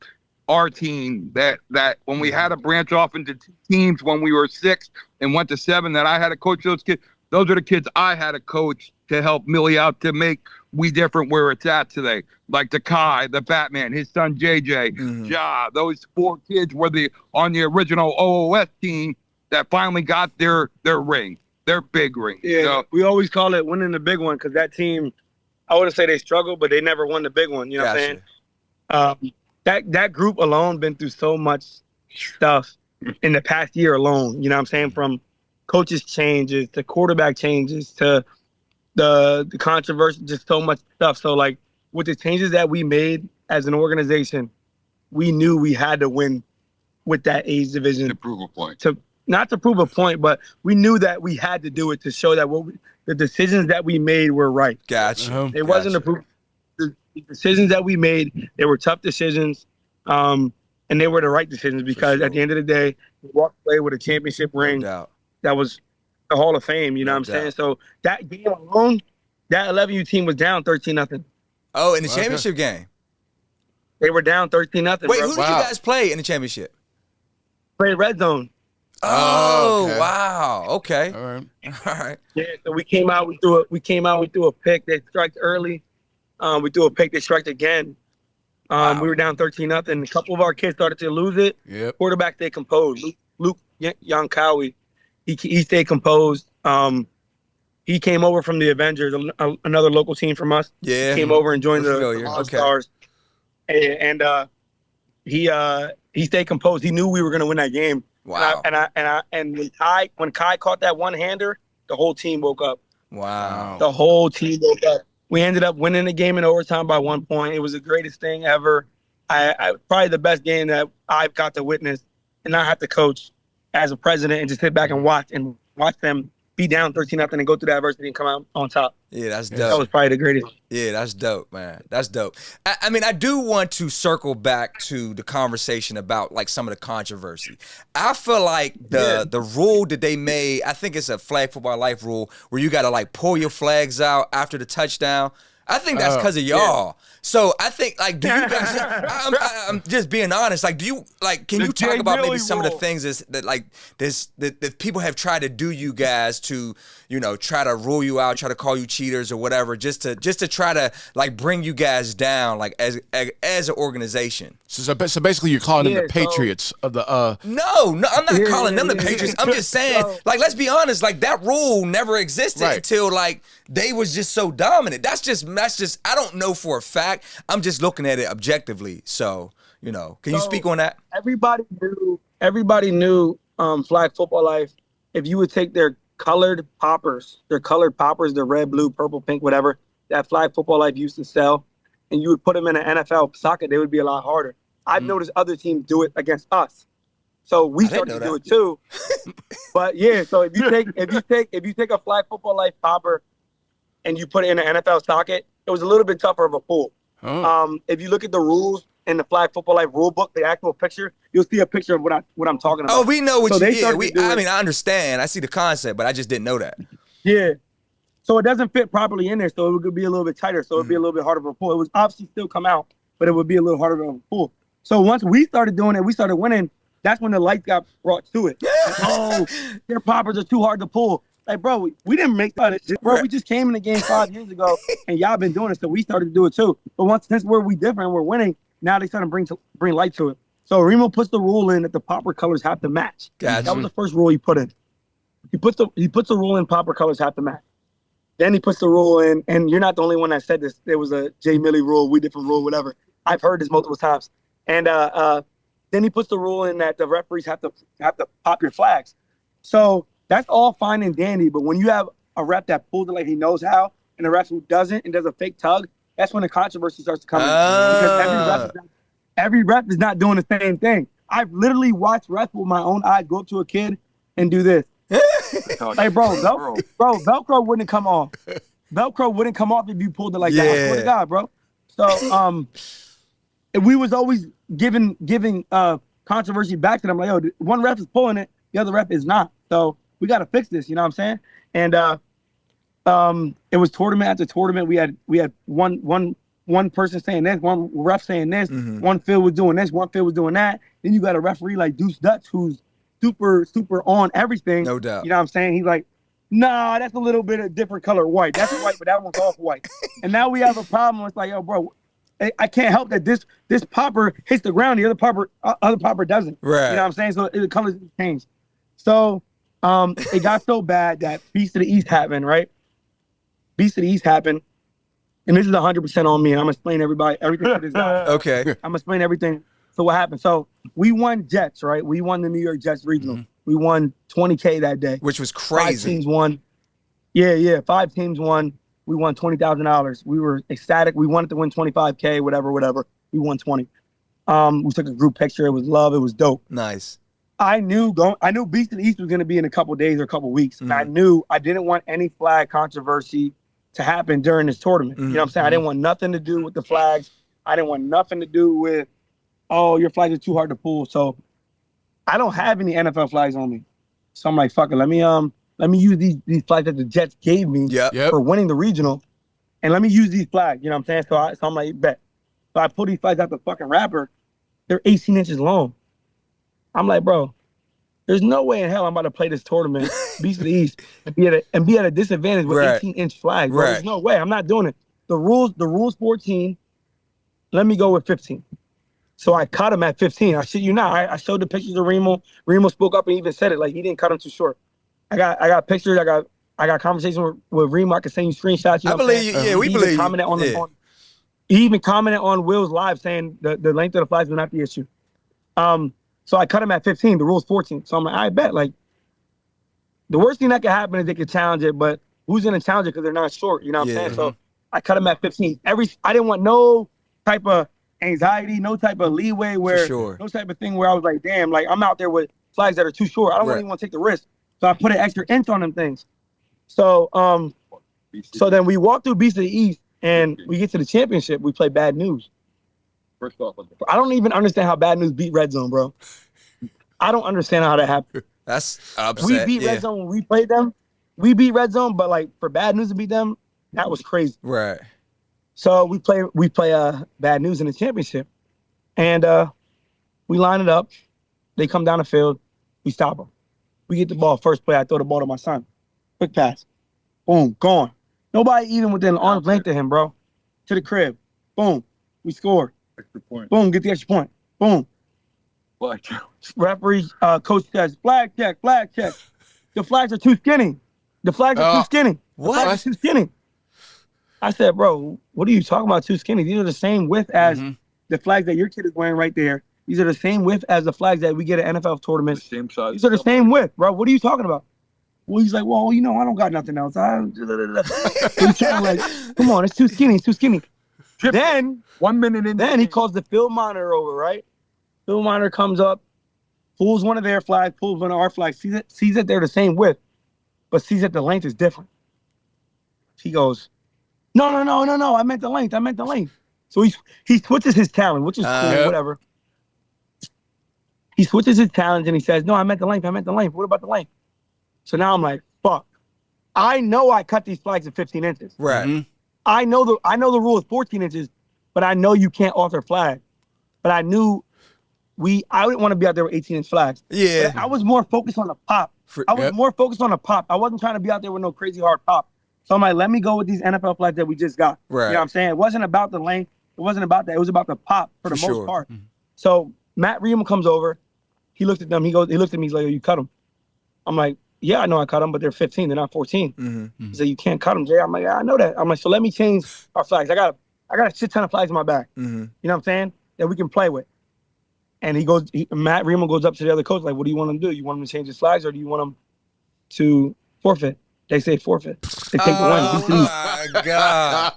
our team. That when we had to branch off into teams when we were 6 and went to 7, that I had to coach those kids. Those are the kids I had to coach to help Millie out to make WeDifferent where it's at today. Like the Kai, the Batman, his son JJ, Ja. Those 4 kids were on the original OOS team that finally got their ring, their big ring. Yeah, So, we always call it winning the big one because that team, I wouldn't say they struggled, but they never won the big one. You know what I'm saying? That group alone been through so much stuff in the past year alone. You know what I'm saying? From coaches changes to quarterback changes to the controversy, just so much stuff. So like with the changes that we made as an organization, we knew we had to win with that age division. to prove a point. Not to prove a point, but we knew that we had to do it to show that the decisions that we made were right. Gotcha. It wasn't a proof. The decisions that we made, they were tough decisions, and they were the right decisions because at the end of the day, we walked away with a championship ring that was the Hall of Fame. You know what I'm saying? So that game alone, that 11U team was down 13-0. Oh, in the championship game. They were down 13-0. Wait, bro. who did you guys play in the championship? Played red zone. Oh, okay. wow. Okay. All right. All right. Yeah, so we came out, we threw a pick. They striked early. We threw a pick, they striked again. Wow. We were down 13-0. A couple of our kids started to lose it. Yep. Quarterback stayed composed. Luke Yankawi, he stayed composed. He came over from the Avengers, another local team from us. Yeah. He came over and joined We're the familiar. All-Stars. And he stayed composed. He knew we were going to win that game. Wow. And when Kai caught that one-hander, the whole team woke up. Wow. The whole team woke up. We ended up winning the game in overtime by 1 point. It was the greatest thing ever. I probably the best game that I've got to witness and not have to coach as a president and just sit back and watch them be down 13-0 and go through that adversity and come out on top. Yeah, that's dope. That was probably the greatest. Yeah, that's dope, man. That's dope. I mean, I do want to circle back to the conversation about like some of the controversy. I feel like the rule that they made, I think it's a flag football life rule where you got to like pull your flags out after the touchdown. I think that's because of y'all. So I think like, do you guys? I'm just being honest. Like, do you like? Can you talk about maybe some of the things that people have tried to do you guys to, you know, try to rule you out, try to call you cheaters or whatever, just to try to like bring you guys down, like as an organization. So basically, you're calling them the so- Patriots of the. No, I'm not calling them the yeah. Patriots. I'm just saying, like, let's be honest, like that rule never existed Right. until like they was just so dominant. That's just I don't know for a fact. I'm just looking at it objectively. So, you know, can you speak on that? Everybody knew flag football life. If you would take their colored poppers, the red, blue, purple, pink, whatever, that flag football life used to sell, and you would put them in an NFL socket, they would be a lot harder. I've noticed other teams do it against us. So we started to do it too. But yeah, so if you take a flag football life popper and you put it in an NFL socket, it was a little bit tougher of a pull. Oh. If you look at the rules in the flag football life rule book, the actual picture, you'll see a picture of what I'm talking about. Oh, we know what So you they did. started to do I it. mean, I understand. I see the concept, but I just didn't know that. Yeah. So it doesn't fit properly in there. So it would be a little bit tighter. So it'd be a little bit harder of a pull. It was obviously still come out, but it would be a little harder of a pull. So once we started doing it, we started winning. That's when the lights got brought to it. Like, oh, their poppers are too hard to pull. Like, bro, we didn't make that shit, bro. We just came in the game 5 years ago, and y'all been doing it, so we started to do it too. But since we different, we're winning. Now they starting to bring light to it. So Remo puts the rule in that the popper colors have to match. Gotcha. That was the first rule he put in. He puts the rule in popper colors have to match. Then he puts the rule in, and you're not the only one that said this. There was a Jay Milley rule, WeDifferent rule, whatever. I've heard this multiple times. And then he puts the rule in that the referees have to pop your flags. So that's all fine and dandy. But when you have a ref that pulls it like he knows how, and a ref who doesn't and does a fake tug, that's when the controversy starts to come in. Because every ref is not doing the same thing. I've literally watched refs with my own eyes go up to a kid and do this. Like, bro, Velcro wouldn't come off. Velcro wouldn't come off if you pulled it like that. I swear to God, bro. So we was always giving controversy back to them. Like, yo, one ref is pulling it, the other ref is not. So we got to fix this. You know what I'm saying? And it was tournament after tournament. We had one person saying this, one ref saying this, one field was doing this, one field was doing that. Then you got a referee like Deuce Dutch who's super on everything. No doubt. You know what I'm saying? He's like, nah, that's a little bit of different color white. That's white, but that one's off white. And now we have a problem. It's like, yo, bro, I can't help that this popper hits the ground, the other popper doesn't. Right. You know what I'm saying? So the colors change. So it got so bad that Beast of the East happened, right? Beast of the East happened. And this is 100% on me. And I'm going to explain everything to this guy. Okay. I'm going to explain everything. So what happened? So we won Jets, right? We won the New York Jets regional. We won $20K that day. Which was crazy. 5 teams won. Yeah. 5 teams won. We won $20,000. We were ecstatic. We wanted to win 25K, whatever. We won 20. We took a group picture. It was love. It was dope. Nice. I knew Beast of the East was going to be in a couple days or a couple weeks. And I knew I didn't want any flag controversy to happen during this tournament. You know what I'm saying? I didn't want nothing to do with the flags. I didn't want nothing to do with, oh, your flags are too hard to pull. So I don't have any NFL flags on me. So I'm like, fuck it. Let me use these flags that the Jets gave me for winning the regional. And let me use these flags. You know what I'm saying? So I'm like, bet. So I pull these flags out the fucking wrapper. They're 18 inches long. I'm like, bro, there's no way in hell I'm about to play this tournament, Beast of the East, and be at a disadvantage with 18-inch flags. Bro. There's no way. I'm not doing it. The rules 14. Let me go with 15. So I cut him at 15. I shit you not. I showed the pictures of Remo. Remo spoke up and even said it. Like, he didn't cut him too short. I got pictures. I got conversations with Remo. I can send you screenshots. You know I believe you. Yeah, we believe you. He even commented on Will's live saying the length of the flags was not the issue. So I cut him at 15. The rule's 14. So I'm like, I bet. Like, the worst thing that could happen is they could challenge it, but who's going to challenge it because they're not short? You know what I'm saying? So I cut him at 15. I didn't want no type of anxiety, no type of leeway no type of thing where I was like, damn, like I'm out there with flags that are too short. I don't even want to take the risk. So I put an extra inch on them things. So so then we walk through Beast of the East and we get to the championship. We play Bad News. First off, I don't even understand how Bad News beat Red Zone, bro. I don't understand how that happened. That's upset. We beat Red Zone when we played them. We beat Red Zone, but like for Bad News to beat them, that was crazy. Right. So we play Bad News in the championship, and we line it up. They come down the field. We stop them. We get the ball. First play, I throw the ball to my son. Quick pass. Boom, gone. Nobody even within arm's length of him, bro. To the crib. Boom. We score. extra point. Boom, get the extra point. Boom. Flag. Referee, coach says, flag check, flag check. The flags are too skinny. The flags are too skinny. The flags are too skinny. I said, bro, what are you talking about too skinny? These are the same width as the flags that your kid is wearing right there. These are the same width as the flags that we get at NFL tournaments. The same size. These are the same width, bro. What are you talking about? Well, he's like, well, you know, I don't got nothing else. He's trying like, come on, it's too skinny, it's too skinny. Then 1 minute in. Then he calls the field monitor over, right? Field monitor comes up, pulls one of their flags, pulls one of our flags, sees that they're the same width, but sees that the length is different. He goes, no, I meant the length. So he switches his challenge, which is cool, whatever. He switches his challenge and he says, no, I meant the length. What about the length? So now I'm like, fuck. I know I cut these flags at 15 inches. Right. Mm-hmm. I know the rule is 14 inches, but I know you can't alter flag. But I knew I didn't want to be out there with 18-inch flags. Yeah. But I was more focused on the pop. I was Yep. more focused on the pop. I wasn't trying to be out there with no crazy hard pop. So I'm like, let me go with these NFL flags that we just got. Right. You know what I'm saying? It wasn't about the length. It wasn't about that. It was about the pop for the most part. So Matt Ream comes over. He looked at them. He looked at me. He's like, oh, you cut them. I'm like, yeah, I know I cut them, but they're 15. They're not 14. Mm-hmm. He said, you can't cut them, Jay. I'm like, yeah, I know that. I'm like, so let me change our flags. I got a shit ton of flags in my bag. Mm-hmm. You know what I'm saying? That we can play with. And Matt Remo goes up to the other coach, like, what do you want him to do? You want him to change his flags or do you want him to forfeit? They say forfeit. They take the win. Oh, my God.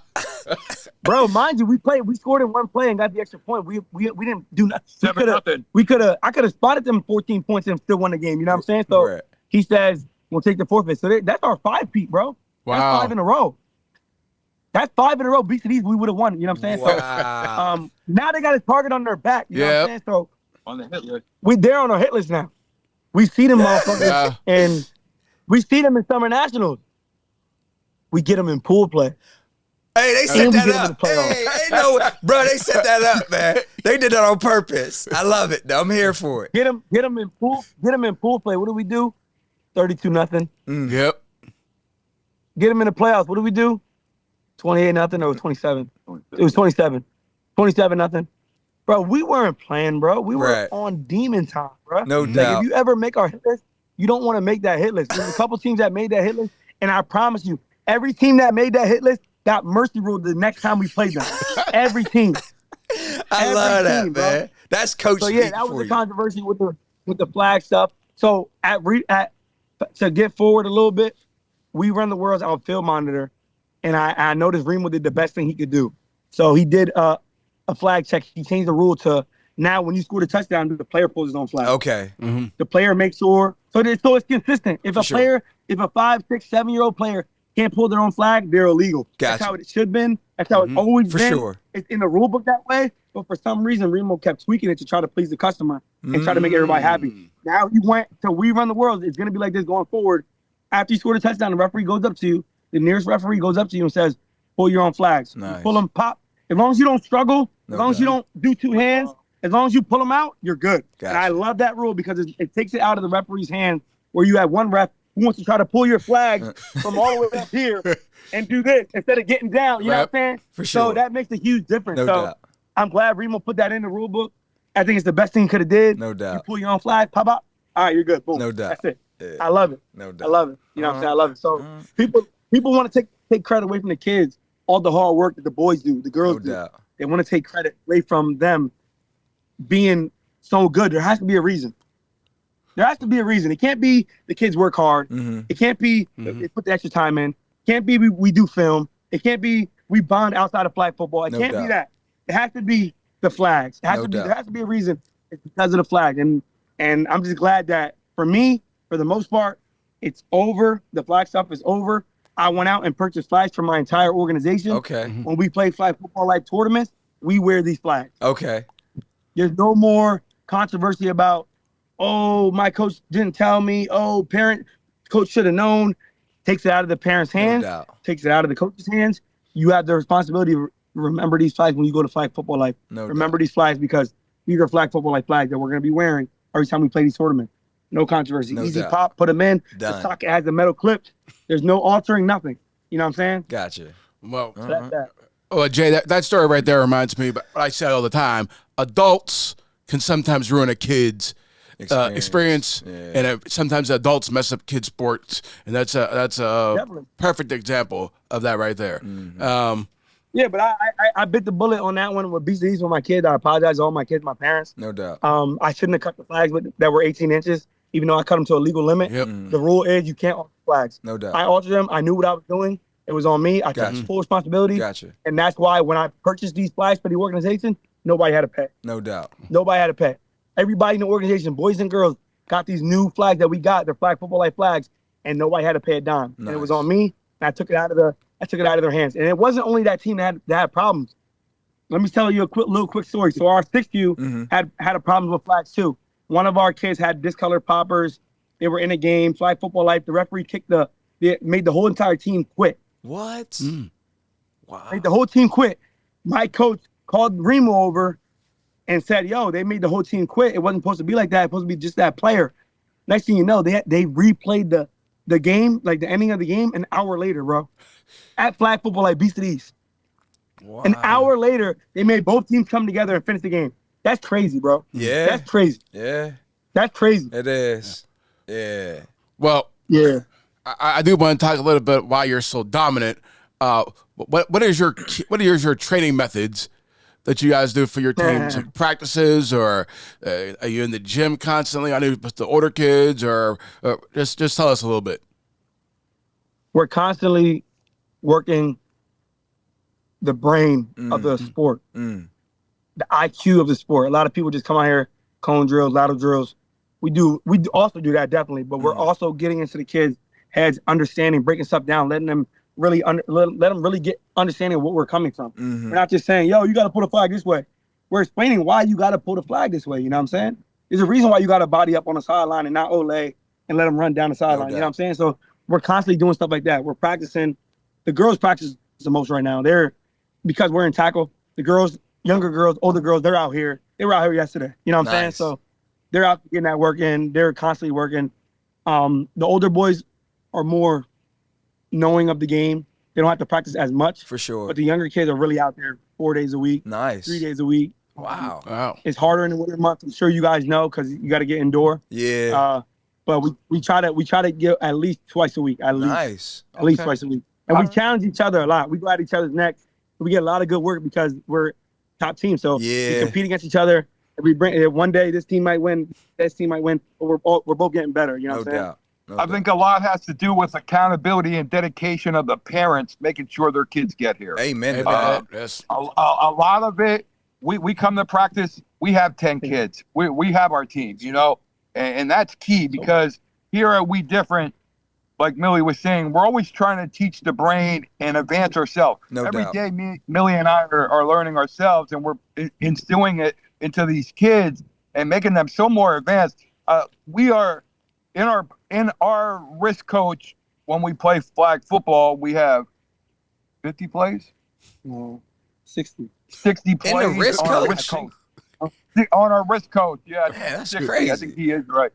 Bro, mind you, we scored in one play and got the extra point. We didn't do nothing. 7-0. I could have spotted them 14 points and still won the game. You know what I'm saying? So Right. he says, we'll take the forfeit. So that's our 5-peat, bro. Wow. That's 5 in a row. That's 5 in a row. Beats these, we would have won. You know what I'm saying? Wow. So now they got a target on their back. You know what I'm saying? So On the hit list. they're on our hit list now. We see them motherfuckers Yeah. and we see them in summer nationals. We get them in pool play. Hey, they set And we that get them in up. the playoffs. Hey, bro, they set that up, man. They did that on purpose. I love it, though. I'm here for it. Get them in pool play. What do we do? 32-0. Yep. Get them in the playoffs. What do we do? 28-0 or 27? It was 27. 27-0. Bro, we weren't playing, bro. We were Right. on demon time, bro. No Like, doubt. if you ever make our hit list, you don't want to make that hit list. There's a couple teams that made that hit list, and I promise you, every team that made that hit list got mercy ruled the next time we played them. Every team. I Every love that, team, bro. man. That's coach So yeah, speak that was for the you. controversy with the flag stuff. So to get forward a little bit, we run the world's outfield monitor, and I noticed Remo did the best thing he could do. So he did a flag check. He changed the rule to now when you score the touchdown, the player pulls his own flag. Okay. The player makes sure so it's consistent. If a sure. player, if a 5, 6, 7-year-old player can't pull their own flag, they're illegal. That's Gotcha. how it should have been. That's how it's always For been. sure. It's in the rule book that way. But for some reason, Remo kept tweaking it to try to please the customer and try to make everybody happy. Now you went to We Run the World. It's going to be like this going forward. After you score the touchdown, the referee goes up to you. The nearest referee goes up to you and says, pull your own flags. Nice. You pull them, pop. As long as you don't struggle, No as long as you don't do two hands, as long as you pull them out, you're good. Gotcha. And I love that rule because it takes it out of the referee's hand where you have one ref who wants to try to pull your flag from all the way up here and do this instead of getting down. You know what I'm saying? For sure. So that makes a huge difference. No so doubt. I'm glad Remo put that in the rule book. I think it's the best thing he could have did. No doubt. You pull your own flag, pop out. All right, you're good. Boom. No doubt. That's it. Yeah. I love it. No I doubt. love it. You know what I'm saying? I love it. So people want to take credit away from the kids, all the hard work that the boys do, the girls No do. doubt. They want to take credit away from them being so good. There has to be a reason. There has to be a reason. It can't be the kids work hard. It can't be they put the extra time in. It can't be we do film. It can't be we bond outside of flag football. It No can't doubt. be that. It has to be the flags. It has No to be doubt. there has to be a reason. It's because of the flag. And I'm just glad that for me, for the most part, it's over. The flag stuff is over. I went out and purchased flags for my entire organization. Okay. When we play flag football like tournaments, we wear these flags. Okay. There's no more controversy about, oh, my coach didn't tell me. Oh, coach should have known. Takes it out of the parents' hands. doubt. Takes it out of the coach's hands. You have the responsibility to remember these flags when you go to flag football life. No Remember these flags because these are flag football like flags that we're going to be wearing every time we play these tournaments. No controversy. No Easy doubt. pop, put them in. Done. The socket has the metal clips. There's no altering, nothing. You know what I'm saying? Gotcha. Well, So that's that. well, Jay, that story right there reminds me, but I say all the time, adults can sometimes ruin a kid's experience, Yeah. and sometimes adults mess up kids' sports, and that's a Definitely. perfect example of that right there. Yeah, but I bit the bullet on that one with BCDs with my kids. I apologize to all my kids, my parents. No doubt. I shouldn't have cut the flags that were 18 inches, even though I cut them to a legal limit. Yep. The rule is you can't alter flags. No doubt. I altered them. I knew what I was doing. It was on me. I took Gotcha. full responsibility. Gotcha. And that's why when I purchased these flags for the organization, nobody had to pay. No doubt. Nobody had to pay. Everybody in the organization, boys and girls, got these new flags that we got. They're flag football like flags, and nobody had to pay a dime. And it was Nice. on me. And I took it out of their hands. And it wasn't only that team that had problems. Let me tell you a little quick story. So our 6U had a problem with flags too. One of our kids had discolored poppers. They were in a game, flag football life. The referee kicked the they made the whole entire team quit. What? Wow. Made the whole team quit. My coach called Remo over and said, "Yo, they made the whole team quit. It wasn't supposed to be like that. It's supposed to be just that player." Next thing you know, they replayed the game, like the ending of the game, an hour later, bro, at flag football like Beast of the East. Wow. An hour later, they made both teams come together and finish the game. That's crazy, bro. Yeah. That's crazy. Yeah. That's crazy. It is. Yeah. Well, Yeah. I do want to talk a little bit why you're so dominant. What is your training methods that you guys do for your teams? Like practices, or are you in the gym constantly? I know with the older kids, or just tell us a little bit. We're constantly working the brain of the sport, the IQ of the sport. A lot of people just come out here, cone drills, lateral drills. We also do that, definitely, but we're also getting into the kids' heads, understanding, breaking stuff down, letting them really let them really get understanding of what we're coming from. We're not just saying, "Yo, you got to pull the flag this way." We're explaining why you got to pull the flag this way. You know what I'm saying? There's a reason why you got to body up on the sideline and not ole and let them run down the sideline. You know what I'm saying? So we're constantly doing stuff like that. We're practicing. The girls practice the most right now. Because we're in tackle. The girls, younger girls, older girls, they're out here. They were out here yesterday. You know what I'm saying? So they're out getting that work in. They're constantly working. The older boys are more knowing of the game. They don't have to practice as much. For sure. But the younger kids are really out there 4 days a week. Nice. 3 days a week. Wow. It's harder in the winter months. I'm sure you guys know because you got to get indoor. Yeah. But we try to get at least twice a week. At least twice a week. And we challenge each other a lot. We go at each other's necks. We get a lot of good work because we're top team. So we compete against each other. And we bring one day this team might win, this team might win. But we're both getting better. You know what I'm saying? I think a lot has to do with accountability and dedication of the parents, making sure their kids get here. Amen. Yes. A lot of it, we come to practice, we have 10 kids. We have our teams, you know, and that's key because here at WeDifferent, like Millie was saying, we're always trying to teach the brain and advance ourselves. Every day, Millie and I are learning ourselves, and we're instilling it into these kids and making them so more advanced. We are in our risk coach when we play flag football. We have 50 plays, 60 plays. In the risk on coach? On our risk coach, yeah. Man, that's 60. crazy. I think he is right.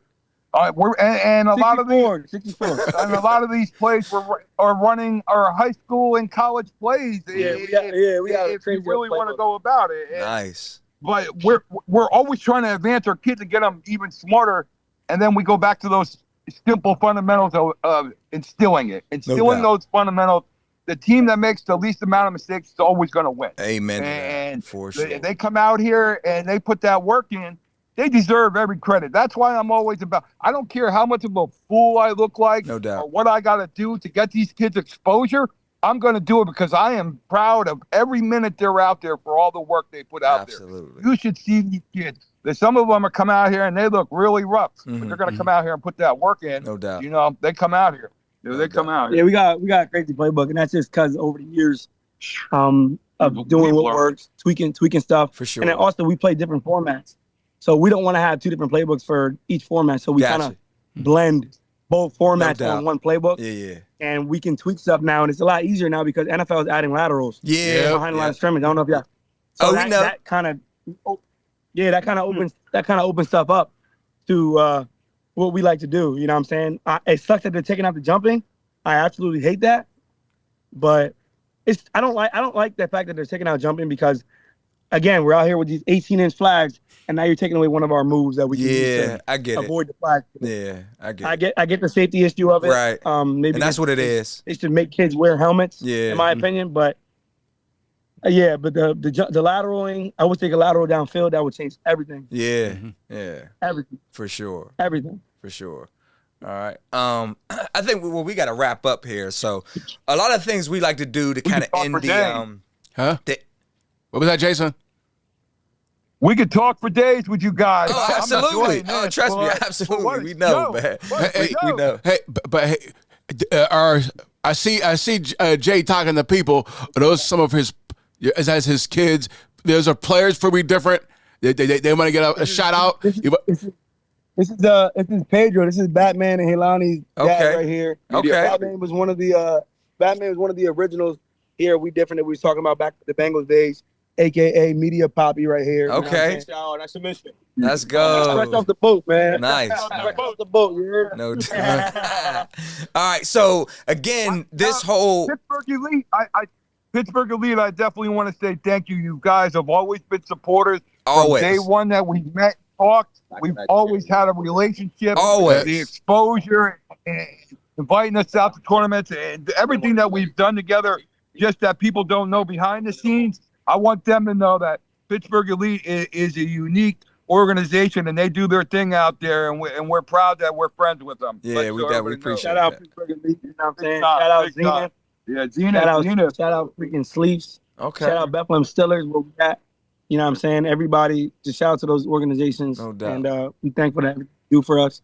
And a lot of these 64. and a lot of these plays are running our high school and college plays. We got if you really want to go about it. Nice. But we're always trying to advance our kids and get them even smarter, and then we go back to those simple fundamentals of instilling those fundamentals. The team that makes the least amount of mistakes is always going to win. Amen. And for sure. They come out here and they put that work in. They deserve every credit. That's why I'm always about. I don't care how much of a fool I look like, no doubt, or what I got to do to get these kids exposure. I'm going to do it because I am proud of every minute they're out there for all the work they put out there. You should see these kids. Some of them are come out here and they look really rough, but they're going to come out here and put that work in. No doubt. You know, they come out here. They come out here. Yeah, we got a crazy playbook, and that's just because over the years of doing what works, tweaking stuff. For sure. And then also we play different formats. So we don't want to have two different playbooks for each format. So we kind of blend both formats on one playbook. Yeah. And we can tweak stuff now. And it's a lot easier now because NFL is adding laterals. Behind the line of scrimmage. I don't know if y'all. So we know. That kind of opens stuff up to what we like to do. You know what I'm saying? It sucks that they're taking out the jumping. I absolutely hate that. But I don't like the fact that they're taking out jumping because, again, we're out here with these 18-inch flags, and now you're taking away one of our moves that we can use to I get avoid the flag. Yeah, I get I get the safety issue of it. Right. Maybe and that's what it is. They should make kids wear helmets, in my opinion. But but the lateraling, I would take a lateral downfield. That would change everything. Yeah. Everything. For sure. Everything. For sure. All right. I think we got to wrap up here. So a lot of things we like to do to kind of end the what was that, Jason? We could talk for days with you guys. Oh, absolutely. Oh, trust me, absolutely. We know, man. We know. Hey, but I see Jay talking to people. Are those some of his kids? Those are players for WeDifferent. They want to get a shout out. This is Pedro. This is Batman and Hilani's dad right here. Okay. Batman was one of the originals here. We different that we was talking about back the Bengals days, aka Media Poppy right here. Okay. That's a mission. Let's go. Fresh off the boat, man. Nice. Fresh off the boat. You heard? No doubt. All right. So again, this whole Pittsburgh Elite, Pittsburgh Elite, I definitely want to say thank you. You guys have always been supporters. Always. From day one that we met, talked, we've always had a relationship. Always. The exposure, and inviting us out to tournaments, and everything that we've done together, just that people don't know behind the scenes. I want them to know that Pittsburgh Elite is a unique organization, and they do their thing out there, and we're proud that we're friends with them. Yeah, we appreciate Shout out that. Pittsburgh Elite. You know what I'm saying? Big time, Shout out big Zenith. time. Yeah, Zenith. Shout out freaking Sleeps. Okay. Shout out Bethlehem Stillers. Where we at. You know what I'm saying? Everybody, just shout out to those organizations. No doubt. And we thankful that they do for us.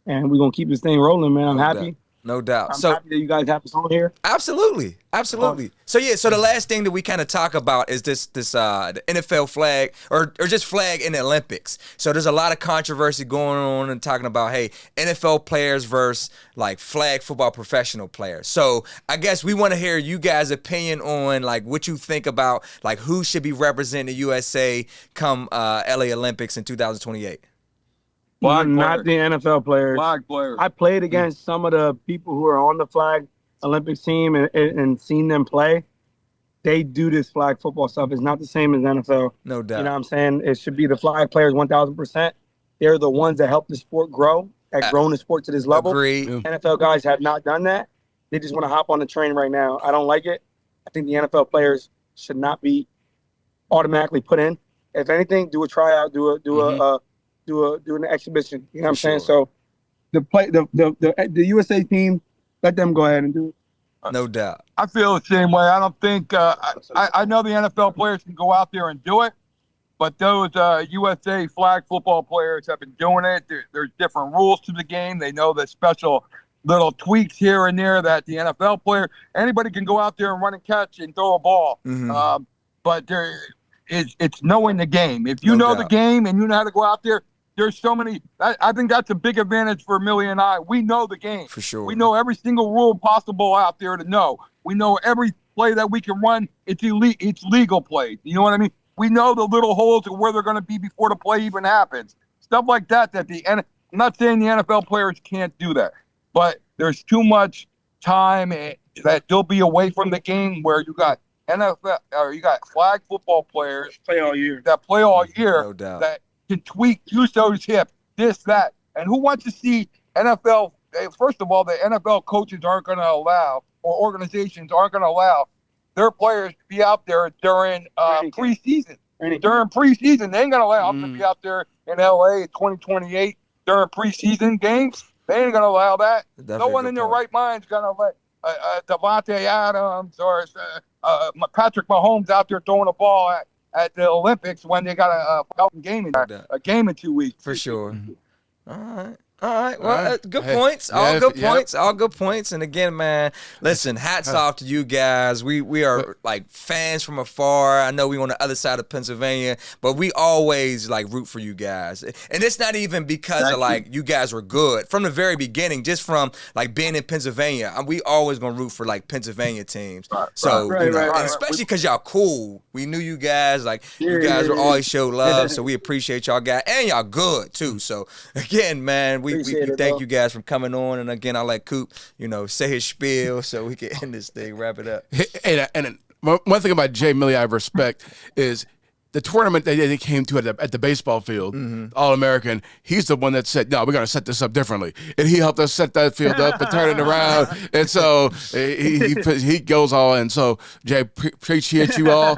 And we're going to keep this thing rolling, man. I'm No happy. doubt. No doubt. I'm So happy that you guys have us on here. absolutely. So yeah, so the last thing that we kind of talk about is this the NFL flag or just flag in the Olympics. So there's a lot of controversy going on and talking about, hey, NFL players versus like flag football professional players. So I guess we want to hear you guys' opinion on like what you think about like who should be representing the USA come LA Olympics in 2028. Not the NFL players. Flag players. I played against some of the people who are on the flag Olympics team and seen them play. They do this flag football stuff. It's not the same as NFL. No doubt. You know what I'm saying? It should be the flag players 1,000%. They're the ones that help the sport grow, have grown the sport to this level. Agreed. NFL guys have not done that. They just want to hop on the train right now. I don't like it. I think the NFL players should not be automatically put in. If anything, do a tryout, do an exhibition. You know what I'm saying? So the USA team, let them go ahead and do it. No doubt. I feel the same way. I don't think I know the NFL players can go out there and do it, but those USA flag football players have been doing it. There's different rules to the game. They know the special little tweaks here and there that the NFL player, anybody can go out there and run and catch and throw a ball. Mm-hmm. But it's knowing the game. If you know the game and you know how to go out there, there's so many. I think that's a big advantage for Millie and I. We know the game. For sure. We know every single rule possible out there to know. We know every play that we can run. It's elite. It's legal plays. You know what I mean? We know the little holes and where they're going to be before the play even happens. Stuff like that. I'm not saying the NFL players can't do that, but there's too much time that they'll be away from the game where you got NFL or you got flag football players Play all year. that play all year. No doubt. That can tweak, use those hips, this, that. And who wants to see NFL? First of all, the NFL coaches aren't going to allow, or organizations aren't going to allow their players to be out there during preseason. During preseason, they ain't going to allow them to be out there in LA in 2028 during preseason games. They ain't going to allow that. No one in their right mind is going to let Devontae Adams or Patrick Mahomes out there throwing a ball at the Olympics when they got a game in 2 weeks. For sure. All right. Well, good points. All good points. And again, man, listen, hats off to you guys. We are like fans from afar. I know we on the other side of Pennsylvania, but we always like root for you guys. And it's not even because of like you guys were good from the very beginning, just from like being in Pennsylvania. We always gonna root for like Pennsylvania teams. So and especially because y'all cool. We knew you guys like you guys were always show love. So we appreciate y'all guys and y'all good too. So again, man, we thank you guys for coming on, and again, I'll let Coop, say his spiel so we can end this thing, wrap it up. And one thing about Jay Millie I respect is the tournament that they came to at the baseball field, All-American, he's the one that said, no, we're going to set this up differently. And he helped us set that field up and turn it around. And so he goes all in. So, Jay, appreciate you all.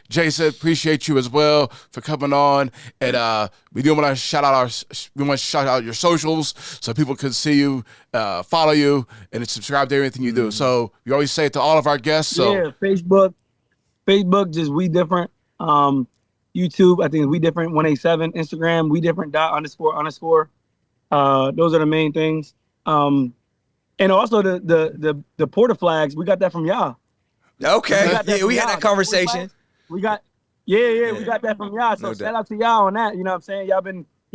Jay said, appreciate you as well for coming on. And we do want to shout out your socials so people can see you, follow you, and subscribe to everything you do. So, we always say it to all of our guests. So. Yeah, Facebook, just WeDifferent. YouTube, I think it's WeDifferent 187. Instagram, WeDifferent __. Those are the main things. And also the Porter flags, we got that from y'all. Okay. We had that conversation. We got that from y'all. So shout out to y'all on that. You know what I'm saying? Y'all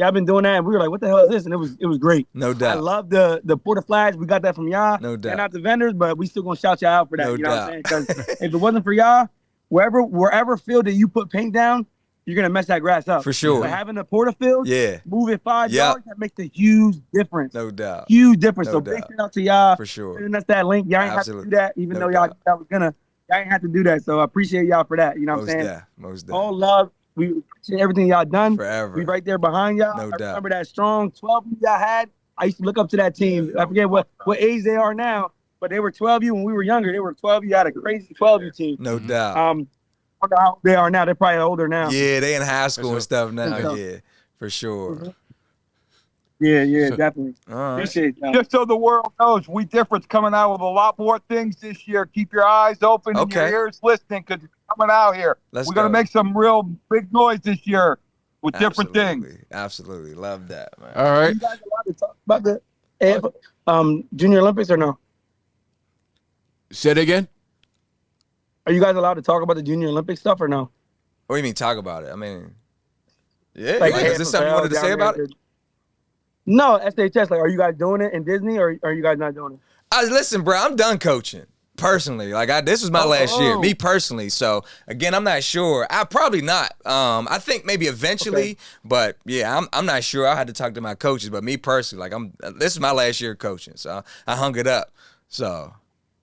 Y'all been doing that, and we were like, what the hell is this? And it was great. No doubt. I love the Porta Flags. We got that from y'all. No doubt. And not the vendors, but we still gonna shout y'all out for that. No you know doubt. what I'm saying? Because if it wasn't for y'all, wherever field that you put paint down, you're gonna mess that grass up. For sure. But having the Porta field, moving 5 yards, that makes a huge difference. No doubt. Huge difference. No so doubt. big shout out to y'all. For sure. And that's that link. Y'all ain't Absolutely. have to do that, even No though y'all doubt. was gonna. Y'all ain't have to do that. So I appreciate y'all for that. You know what I'm saying? Most definitely. All love. We appreciate everything y'all done. Forever. We right there behind y'all. No I doubt. remember that strong 12 y'all had. I used to look up to that team. I forget what age they are now, but they were 12U when we were younger. They were 12U. Had a crazy 12U team. No doubt. I wonder how they are now. They're probably older now. Yeah, they in high school and stuff now. sure. Yeah, for sure. Yeah, definitely. All right. Appreciate y'all. Just so the world knows, WeDifferent's coming out with a lot more things this year. Keep your eyes open and your Okay. ears listening because it's coming out here. Let's We're going to go. make some real big noise this year with different things. Absolutely. Love that, man. All right. You guys allowed to talk about the Junior Olympics or no? Say it again. Are you guys allowed to talk about the Junior Olympic stuff or no? What do you mean talk about it? I mean, yeah. Like, Is this something you wanted to say about it? No, SHS. Like, are you guys doing it in Disney or are you guys not doing it? Listen, bro, I'm done coaching. Personally, like this was my last year, me personally. So again, I'm not sure. I probably not. I think maybe eventually, but yeah, I'm not sure. I had to talk to my coaches, but me personally, like this is my last year coaching, so I hung it up. So.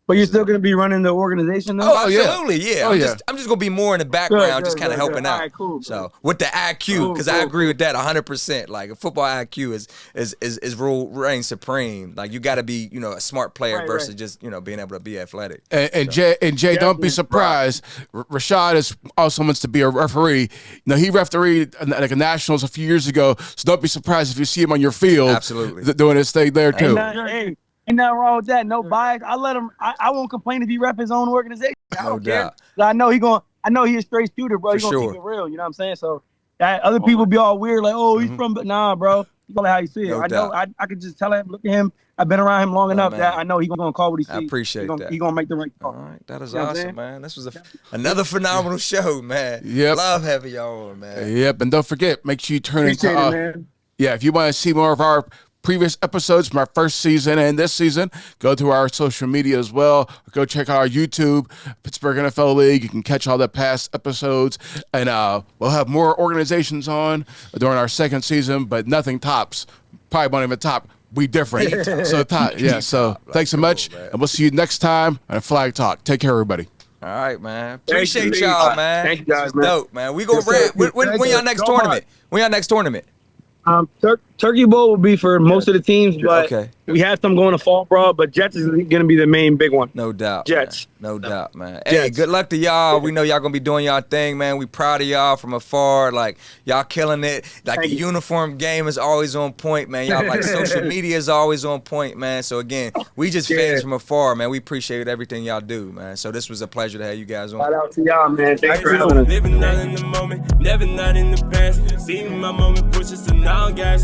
But you're still going to be running the organization though? Oh, absolutely, yeah. I'm just going to be more in the background, just kind of helping out. All right, cool. So with the IQ, because I agree with that 100%. Like football IQ is reigns supreme. Like you got to be, a smart player versus just, being able to be athletic. And Jay, don't be surprised. Rashad is also wants to be a referee. He refereed like a nationals a few years ago. So don't be surprised if you see him on your field. Absolutely. Doing his thing there too. Ain't nothing wrong with that. No bias. I let him. I won't complain if he rep his own organization. I don't care. I know I know he's a straight shooter, bro. He's gonna keep it real. You know what I'm saying? So other people be all weird, like, oh, he's from. Nah, bro. You know how you see it. No I know. doubt. I could just tell him. Look at him. I've been around him long enough that I know he's gonna call what he sees. I appreciate that. He's gonna make the right call. All right, that is awesome, man. This was another phenomenal show, man. Yep. Love having y'all on, man. Yep, and don't forget, make sure you turn into. Man. Yeah, if you want to see more of our previous episodes from our first season and this season, go to our social media as well. Go check out our YouTube, Pittsburgh NFL League. You can catch all the past episodes. And we'll have more organizations on during our second season, but nothing tops, probably won't even top WeDifferent. So thanks so much. Man. And we'll see you next time on Flag Talk. Take care, everybody. All right, man. Appreciate y'all, man. Thank you guys, man. Dope, man. We go red. When y'all next tournament? When y'all next tournament? Turkey Bowl will be for most of the teams, but we have some going to fall brawl. But Jets is going to be the main big one. No doubt. Jets. Man. No doubt, man. Hey, good luck to y'all. We know y'all going to be doing y'all thing, man. We proud of y'all from afar. Like, y'all killing it. Like, the uniform game is always on point, man. Y'all, like, social media is always on point, man. So, again, we just fans from afar, man. We appreciate everything y'all do, man. So, this was a pleasure to have you guys on. Shout out to y'all, man. Thanks for having us. Living not in the moment, never not in the past. Seeing my moment pushes, so now I'm got